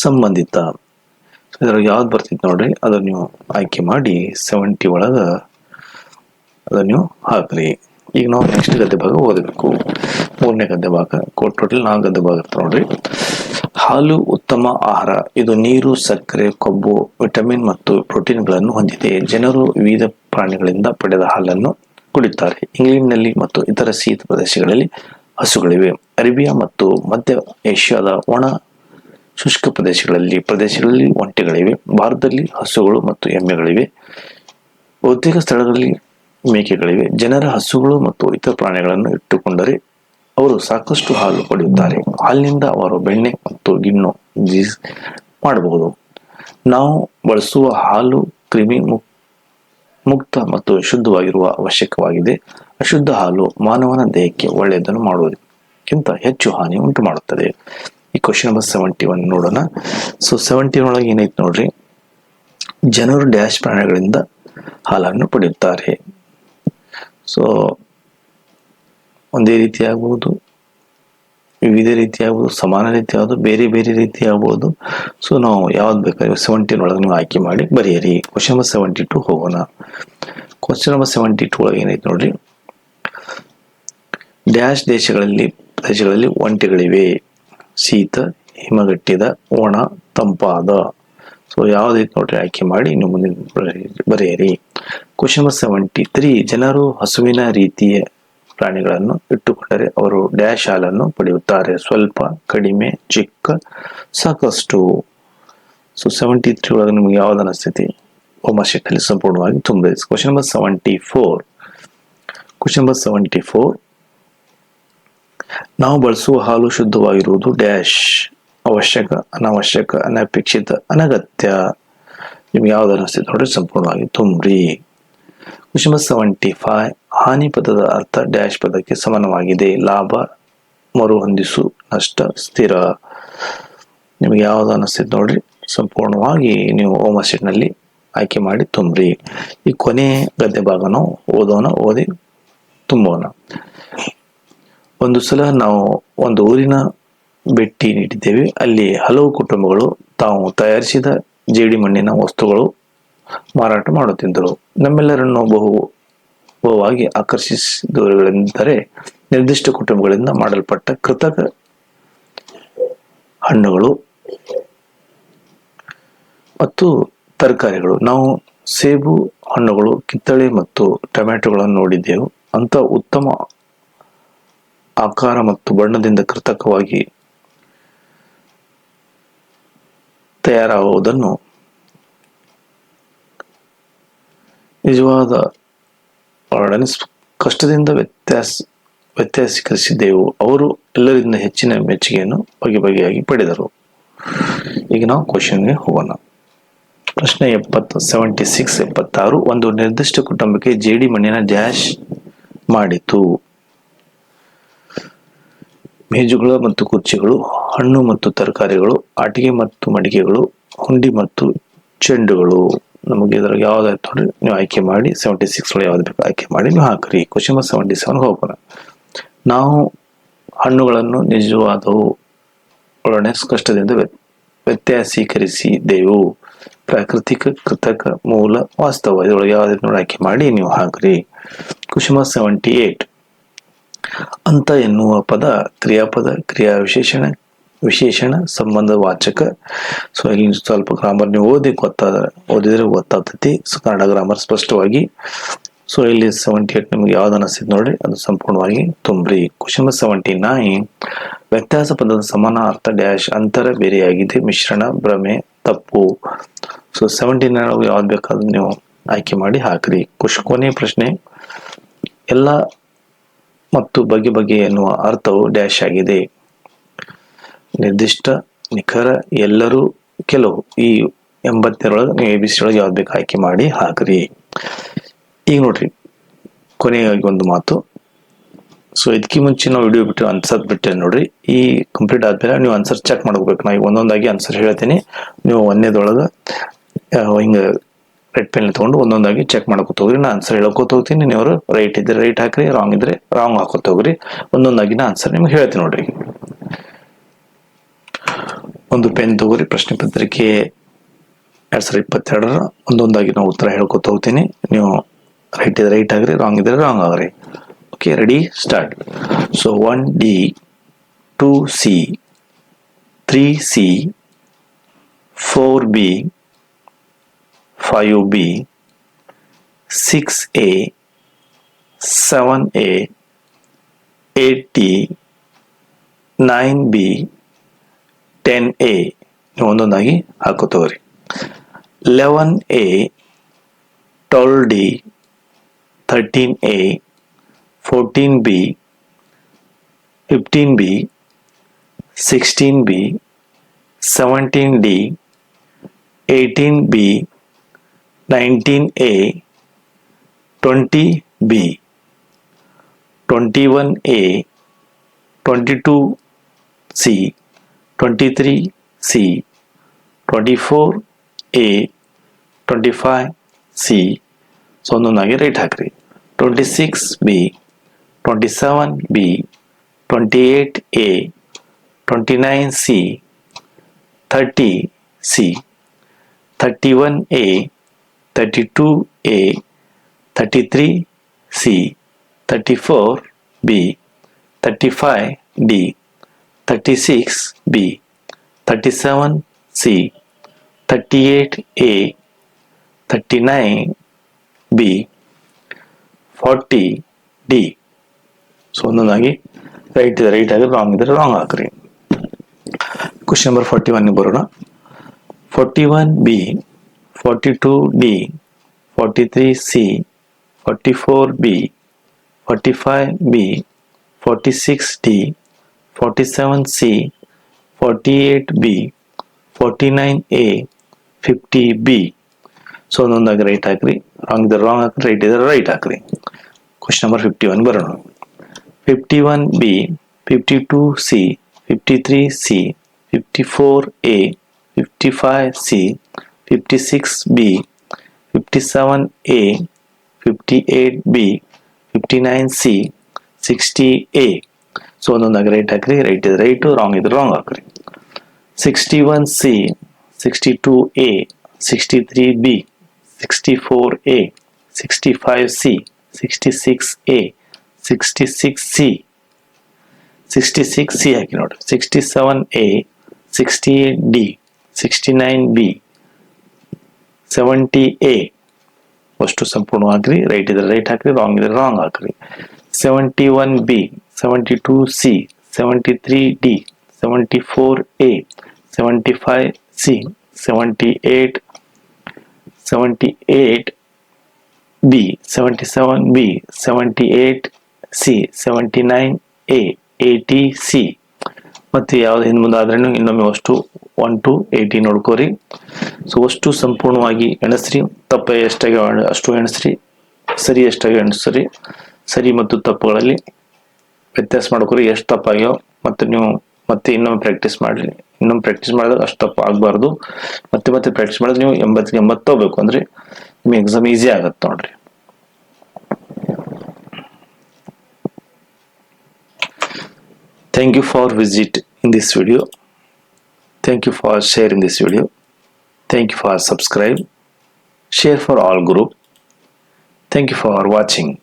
ಸಂಬಂಧಿತ. ಇದ್ರಾಗ ಯಾವ್ದು ಬರ್ತಿದ್ ನೋಡ್ರಿ, ಅದನ್ನ ನೀವು ಆಯ್ಕೆ ಮಾಡಿ 70 ಒಳಗ ಅದನ್ನ ನೀವು ಹಾಕ್ರಿ. ಈಗ ನಾವು ನೆಕ್ಸ್ಟ್ ಗದ್ಯ ಭಾಗ ಓದಬೇಕು. 3ನೇ ಗದ್ಯ ಭಾಗ. ಟೋಟಲ್ 4 ಗದ್ಯ ಭಾಗ ಇರ್ತಾವ ನೋಡ್ರಿ. ಹಾಲು ಉತ್ತಮ ಆಹಾರ. ಇದು ನೀರು, ಸಕ್ಕರೆ, ಕೊಬ್ಬು, ವಿಟಮಿನ್ ಮತ್ತು ಪ್ರೋಟೀನ್ಗಳನ್ನು ಹೊಂದಿದೆ. ಜನರು ವಿವಿಧ ಪ್ರಾಣಿಗಳಿಂದ ಪಡೆದ ಹಾಲನ್ನು ಕುಡಿಯುತ್ತಾರೆ. ಇಂಗ್ಲೆಂಡ್ನಲ್ಲಿ ಮತ್ತು ಇತರ ಶೀತ ಪ್ರದೇಶಗಳಲ್ಲಿ ಹಸುಗಳಿವೆ. ಅರೇಬಿಯಾ ಮತ್ತು ಮಧ್ಯ ಏಷ್ಯಾದ ಒಣ ಶುಷ್ಕ ಪ್ರದೇಶಗಳಲ್ಲಿ ಒಂಟೆಗಳಿವೆ. ಭಾರತದಲ್ಲಿ ಹಸುಗಳು ಮತ್ತು ಎಮ್ಮೆಗಳಿವೆ. ಬಹುತೇಕ ಸ್ಥಳಗಳಲ್ಲಿ ಮೇಕೆಗಳಿವೆ. ಜನರ ಹಸುಗಳು ಮತ್ತು ಇತರ ಪ್ರಾಣಿಗಳನ್ನು ಇಟ್ಟುಕೊಂಡರೆ ಅವರು ಸಾಕಷ್ಟು ಹಾಲು ಪಡೆಯುತ್ತಾರೆ. ಹಾಲಿನಿಂದ ಅವರು ಬೆಣ್ಣೆ ಮತ್ತು ಗಿಣ್ಣು ಮಾಡಬಹುದು. ನಾವು ಬಳಸುವ ಹಾಲು ಕ್ರಿಮಿ ಮುಕ್ತ ಮತ್ತು ಶುದ್ಧವಾಗಿರುವ ಅವಶ್ಯಕವಾಗಿದೆ. ಅಶುದ್ಧ ಹಾಲು ಮಾನವನ ದೇಹಕ್ಕೆ ಒಳ್ಳೆಯದನ್ನು ಮಾಡುವುದಕ್ಕಿಂತ ಹೆಚ್ಚು ಹಾನಿ ಉಂಟು ಮಾಡುತ್ತದೆ. ಈ ಕ್ವಶನ್ ನಂಬರ್ 71 ನೋಡೋಣ. ಸೊ 71 ಒಳಗೆ ಏನೈತೆ ನೋಡ್ರಿ, ಜನರು ಡ್ಯಾಶ್ ಪ್ರಾಣಿಗಳಿಂದ ಹಾಲನ್ನು ಪಡೆಯುತ್ತಾರೆ. ಸೊ ಒಂದೇ ರೀತಿ ಆಗ್ಬಹುದು, ವಿವಿಧ ರೀತಿ ಆಗ್ಬೋದು, ಸಮಾನ ರೀತಿ ಆಗ್ಬೋದು, ಬೇರೆ ಬೇರೆ ರೀತಿ ಆಗ್ಬೋದು. ಸೊ ನಾವು ಯಾವ್ದು ಬೇಕಾದ್ರೆ 70 ಒಳಗೆ ನೀವು ಆಯ್ಕೆ ಮಾಡಿ ಬರೆಯಿರಿ. ಕ್ವಶನ್ ನಂಬರ್ 72 ಹೋಗೋಣ. ಕ್ವಶನ್ ನಂಬರ್ 72 ಒಳಗೆ ಏನೈತೆ ನೋಡ್ರಿ, ಡ್ಯಾಶ್ ಪ್ರದೇಶಗಳಲ್ಲಿ ಒಂಟೆಗಳಿವೆ. ಶೀತ, ಹಿಮಗಟ್ಟಿದ, ಒಣ, ತಂಪಾದ. ಸೊ ಯಾವ್ದೈತೆ ನೋಡ್ರಿ ಆಯ್ಕೆ ಮಾಡಿ ನೀವು ಮುಂದೆ ಬರೆಯಿರಿ. ಕ್ವಶನ್ ನಂಬರ್ 73, ಜನರು ಹಸುವಿನ ರೀತಿಯ ಪ್ರಾಣಿಗಳನ್ನು ಇಟ್ಟುಕೊಂಡರೆ ಅವರು ಡ್ಯಾಶ್ ಹಾಲನ್ನು ಪಡೆಯುತ್ತಾರೆ. ಸ್ವಲ್ಪ, ಕಡಿಮೆ, ಚಿಕ್ಕ, ಸಾಕಷ್ಟು. ಸೊ 73 ಒಳಗೆ ನಿಮ್ಗೆ ಯಾವ್ದು ಅನಿಸ್ತೈತಿ ಹೋಮ್ವರ್ಕ್ ಅಲ್ಲಿ ಸಂಪೂರ್ಣವಾಗಿ ತುಂಬಿ. ಕ್ವಶನ್ ನಂಬರ್ 74, ನಾವು ಬಳಸುವ ಹಾಲು ಶುದ್ಧವಾಗಿರುವುದು ಡ್ಯಾಶ್ ಅವಶ್ಯಕ, ಅನಾವಶ್ಯಕ, ಅನಪೇಕ್ಷಿತ, ಅನಗತ್ಯ. ನಿಮ್ಗೆ ಯಾವ್ದು ಅನಿಸ್ತೈತಿ ನೋಡ್ರಿ ಸಂಪೂರ್ಣವಾಗಿ ತುಂಬ್ರಿ. ಕ್ವಶನ್ ನಂಬರ್ 75, ಹಾನಿ ಪದದ ಅರ್ಥ ಡ್ಯಾಶ್ ಪದಕ್ಕೆ ಸಮಾನವಾಗಿದೆ. ಲಾಭ, ಮರುಹೊಂದಿಸು, ನಷ್ಟ, ಸ್ಥಿರ. ನಿಮ್ಗೆ ಯಾವ್ದು ಅನಿಸ್ತೈತಿ ನೋಡ್ರಿ ಸಂಪೂರ್ಣವಾಗಿ ನೀವು ಹೋಮ್ ಅಸೈನ್ಮೆಂಟ್ನಲ್ಲಿ ಆಯ್ಕೆ ಮಾಡಿ ತುಂಬ್ರಿ. ಈ ಕೊನೆ ಗದ್ಯ ಭಾಗನೂ ಓದಿ ತುಂಬೋಣ. ಒಂದು ಸಲ ನಾವು ಒಂದು ಊರಿನ ಭೇಟಿ ನೀಡಿದ್ದೇವೆ. ಅಲ್ಲಿ ಹಲವು ಕುಟುಂಬಗಳು ತಾವು ತಯಾರಿಸಿದ ಜೇಡಿಮಣ್ಣಿನ ವಸ್ತುಗಳು ಮಾರಾಟ ಮಾಡುತ್ತಿದ್ದರು. ನಮ್ಮೆಲ್ಲರನ್ನು ಬಹುವಾಗಿ ಆಕರ್ಷಿಸಿದವರೆಂದರೆ ನಿರ್ದಿಷ್ಟ ಕುಟುಂಬಗಳಿಂದ ಮಾಡಲ್ಪಟ್ಟ ಕೃತಕ ಹಣ್ಣುಗಳು ಮತ್ತು ತರಕಾರಿಗಳು. ನಾವು ಸೇಬು ಹಣ್ಣುಗಳು, ಕಿತ್ತಳೆ ಮತ್ತು ಟೊಮ್ಯಾಟೊಗಳನ್ನು ನೋಡಿದ್ದೆವು. ಅಂತ ಉತ್ತಮ ಆಕಾರ ಮತ್ತು ಬಣ್ಣದಿಂದ ಕೃತಕವಾಗಿ ತಯಾರಾಗುವುದನ್ನು ನಿಜವಾದ ಒಳಗಡೆ ಕಷ್ಟದಿಂದ ವ್ಯತ್ಯಾಸೀಕರಿಸಿದ್ದೆವು. ಅವರು ಎಲ್ಲರಿಂದ ಹೆಚ್ಚಿನ ಮೆಚ್ಚುಗೆಯನ್ನು ಬಗೆಯಾಗಿ ಪಡೆದರು. ಈಗ ನಾವು ಕ್ವಶನ್ಗೆ ಹೋಗೋಣ. ಪ್ರಶ್ನೆ 76. ಒಂದು ನಿರ್ದಿಷ್ಟ ಕುಟುಂಬಕ್ಕೆ ಜೇಡಿ ಮಣ್ಣಿನ ಡ್ಯಾಶ್ ಮಾಡಿತು. ಮೇಜುಗಳು ಮತ್ತು ಕುರ್ಚಿಗಳು, ಹಣ್ಣು ಮತ್ತು ತರಕಾರಿಗಳು, ಆಟಿಕೆ ಮತ್ತು ಮಡಿಕೆಗಳು, ಹುಂಡಿ ಮತ್ತು ಚೆಂಡುಗಳು. ನಮಗೆ ಇದ್ರಾಗ ಯಾವ್ದಾಯ್ತು ನೋಡಿ ನೀವು ಆಯ್ಕೆ ಮಾಡಿ 76 ಯಾವ್ದು ಬೇಕು ಆಯ್ಕೆ ಮಾಡಿ ನೀವು ಹಾಕ್ರಿ. ಕ್ವಶನ್ 77 ಹೋಗೋಣ. ನಾವು ಹಣ್ಣುಗಳನ್ನು ನಿಜವಾದವು ಒಳಗಡೆ ಕಷ್ಟದಿಂದ ವ್ಯತ್ಯಾಸೀಕರಿಸಿದೆವು. ಪ್ರಾಕೃತಿಕ, ಕೃತಕ, ಮೂಲ, ವಾಸ್ತವ. ಇದರೊಳಗೆ ಯಾವ್ದು ನೋಡಿ ಆಯ್ಕೆ ಮಾಡಿ ನೀವು ಹಾಕ್ರಿ. ಕ್ವಶನ್ 78. ಅಂತ ಎನ್ನುವ ಪದ ಕ್ರಿಯಾಪದ, ಕ್ರಿಯಾ ವಿಶೇಷಣ, ಸಂಬಂಧವಾಚಕ. ಸೊ ಇಲ್ಲಿ ಸ್ವಲ್ಪ ಗ್ರಾಮರ್ ನೀವು ಓದಿದ್ರೆ ಗೊತ್ತಾಗ್ತೈತಿ. ಸೊ ಕನ್ನಡ ಗ್ರಾಮರ್ ಸ್ಪಷ್ಟವಾಗಿ. ಸೊ ಇಲ್ಲಿ 78 ನಿಮ್ಗೆ ಯಾವ್ದು ಅನಿಸ್ತಿದ್ ನೋಡ್ರಿ ಅದು ಸಂಪೂರ್ಣವಾಗಿ ತುಂಬ್ರಿ. ಕ್ವಶನ್ 79. ವ್ಯತ್ಯಾಸ ಪದದ ಸಮಾನ ಅರ್ಥ ಡ್ಯಾಶ್ ಅಂತರ ಬೇರೆಯಾಗಿದೆ, ಮಿಶ್ರಣ, ಭ್ರಮೆ, ತಪ್ಪು. ಸೊ 79 ಯಾವ್ದು ಬೇಕಾದ್ರೂ ನೀವು ಆಯ್ಕೆ ಮಾಡಿ ಹಾಕ್ರಿ. ಕೊನೆ ಪ್ರಶ್ನೆ. ಎಲ್ಲ ಮತ್ತು ಬಗೆ ಎನ್ನುವ ಅರ್ಥವು ಡ್ಯಾಶ್ ಆಗಿದೆ. ನಿರ್ದಿಷ್ಟ, ನಿಖರ, ಎಲ್ಲರೂ, ಕೆಲವು. ಈ 82 ನೀವು ABC ಒಳಗೆ ಯಾವ್ದು ಬೇಕು ಆಯ್ಕೆ ಮಾಡಿ ಹಾಕ್ರಿ. ಈಗ ನೋಡ್ರಿ ಕೊನೆಯಾಗಿ ಒಂದು ಮಾತು. ಸೊ ಇದಕ್ಕೆ ಮುಂಚೆ ನಾವು ವಿಡಿಯೋ ಬಿಟ್ಟು ಆನ್ಸರ್ ಬಿಟ್ಟೆ ನೋಡ್ರಿ. ಈ ಕಂಪ್ಲೀಟ್ ಆದ್ಮೇಲೆ ನೀವು ಆನ್ಸರ್ ಚೆಕ್ ಮಾಡ್ಕೋಬೇಕು. ನಾವು ಒಂದೊಂದಾಗಿ ಆನ್ಸರ್ ಹೇಳ್ತೀನಿ, ನೀವು ಒಂದೇದೊಳಗೆ ಹಿಂಗ ರೆಡ್ ಪೆನ್ ತಗೊಂಡು ಒಂದೊಂದಾಗಿ ಚೆಕ್ ಮಾಡ್ಕೊತ ಹೋಗ್ರಿ. ನಾ ಆನ್ಸರ್ ಹೇಳ್ಕೊತ ಹೋಗ್ತೀನಿ, ನೀವು ರೈಟ್ ಇದ್ರೆ ರೈಟ್ ಹಾಕ್ರಿ, ರಾಂಗ್ ಇದ್ರೆ ರಾಂಗ್ ಹಾಕೋತ ಹೋಗ್ರಿ. ಒಂದೊಂದಾಗಿ ನಾ ಆನ್ಸರ್ ನಿಮ್ಗೆ ಹೇಳ್ತೀನಿ ನೋಡ್ರಿ. ಒಂದು ಪೆನ್ ತಗೋರಿ. ಪ್ರಶ್ನೆ ಪತ್ರಿಕೆ 2022 ಒಂದೊಂದಾಗಿ ನಾವು ಉತ್ತರ ಹೇಳ್ಕೊತ ಹೋಗ್ತೀನಿ. ನೀವು ರೈಟ್ ಇದ್ರೆ ರೈಟ್ ಆಗ್ರಿ, ರಾಂಗ್ ಇದ್ರೆ ರಾಂಗ್ ಆಗ್ರಿ. Okay, ready, start. So 1D, 2C, 3C, 4B, 5B, 6A, 7A, 8D, 9B, 10A. ನೀವು ಒಂದೊಂದಾಗಿ ಹಾಕೋತವ್ರಿ. 11A, 12D, 13A, 14B, 15B, 16B, 17D, 18B, 19A, 20B, 21A, 22C, 23C, 24A, 25C. So ಒಂದೊಂದಾಗಿ right ಹಾಕ್ರಿ. 26B, 27B, 28A, 29C, 30C, 31A, 32A, 33C, 34B, 35D, 36B, 37C, 38A, 39B, 40D. So ಒಂದೊಂದಾಗಿ right ಇದೆ right ಆಗಿ, wrong ಇದ್ರೆ wrong ಹಾಕ್ರಿ. Question number 41 ಬರೋಣ. 41B, 42D, 43C, 44B, 45B, 46D, 47C, 48B, 49A, 50B. So ಒಂದೊಂದಾಗಿ right ಹಾಕ್ರಿ, wrong ಇದ್ರೆ wrong ಹಾಕ್ರಿ, ರೈಟ್ ಇದ್ರೆ ರೈಟ್ ಹಾಕ್ರಿ. ಕ್ವಶನ್ ನಂಬರ್ 51 ಬರೋಣ. 51B, 52C, 53C, 54A, 55C, 56B, 57A, 58B, 59C, 60A. So ಒಂದೊಂದಾಗಿ right ಹಾಕ್ರಿ. ರೈಟ್ ಇದ್ರೆ ರೈಟು, ರಾಂಗ್ ಇದ್ರೆ ರಾಂಗ್ ಹಾಕ್ರಿ. 61C, 62A, 63B, 64A, 65C, 66A, 66C, 66C ಹಾಕಿ ನೋಡಿ. 67A, 68D, 69B, 70A. ಅಷ್ಟು ಸಂಪೂರ್ಣ ಹಾಕ್ರಿ. ರೈಟ್ ಇದ್ರೆ ರೈಟ್ ಹಾಕ್ರಿ, ರಾಂಗ್ ಇದ್ರೆ ರಾಂಗ್ ಹಾಕ್ರಿ. 71B, 72C, 73D, 74A, 75C, 78, 78B, 77B, 78C, 79A, 80C. ಮತ್ತು ಯಾವ್ದು ಹಿಂದೆ ಮುಂದೆ ಆದ್ರೂ ಇನ್ನೊಮ್ಮೆ ಅಷ್ಟು 1 to 80 ನೋಡ್ಕೋರಿ. ಸೊ ಅಷ್ಟು ಸಂಪೂರ್ಣವಾಗಿ ಎಣಿಸ್ರಿ. ತಪ್ಪ ಎಷ್ಟಾಗಿ ಅಷ್ಟು ಎಣಿಸ್ರಿ, ಸರಿ ಎಷ್ಟಾಗಿ ಎಣಿಸ್ರಿ. ಸರಿ ಮತ್ತು ತಪ್ಪುಗಳಲ್ಲಿ ವ್ಯತ್ಯಾಸ ಮಾಡ್ಕೋರಿ. ಎಷ್ಟು ತಪ್ಪಾಗ್ಯೋ ಮತ್ತೆ ನೀವು ಮತ್ತೆ ಇನ್ನೊಮ್ಮೆ ಪ್ರಾಕ್ಟೀಸ್ ಮಾಡ್ರಿ. ಇನ್ನೊಮ್ಮೆ ಪ್ರಾಕ್ಟೀಸ್ ಮಾಡಿದಾಗ ಅಷ್ಟು ತಪ್ಪು ಆಗಬಾರ್ದು. ಮತ್ತೆ ಮತ್ತೆ ಪ್ರಾಕ್ಟೀಸ್ ಮಾಡಿದ್ರೆ ನೀವು 80ಗೆ 80 ತಗೋಬೇಕು. ಅಂದ್ರೆ ನಿಮ್ಗೆ ಎಕ್ಸಾಮ್ ಈಸಿ ಆಗತ್ತೆ ನೋಡ್ರಿ. Thank you for visit in this video. Thank you for sharing this video. Thank you for subscribe. Share for all group. Thank you for watching.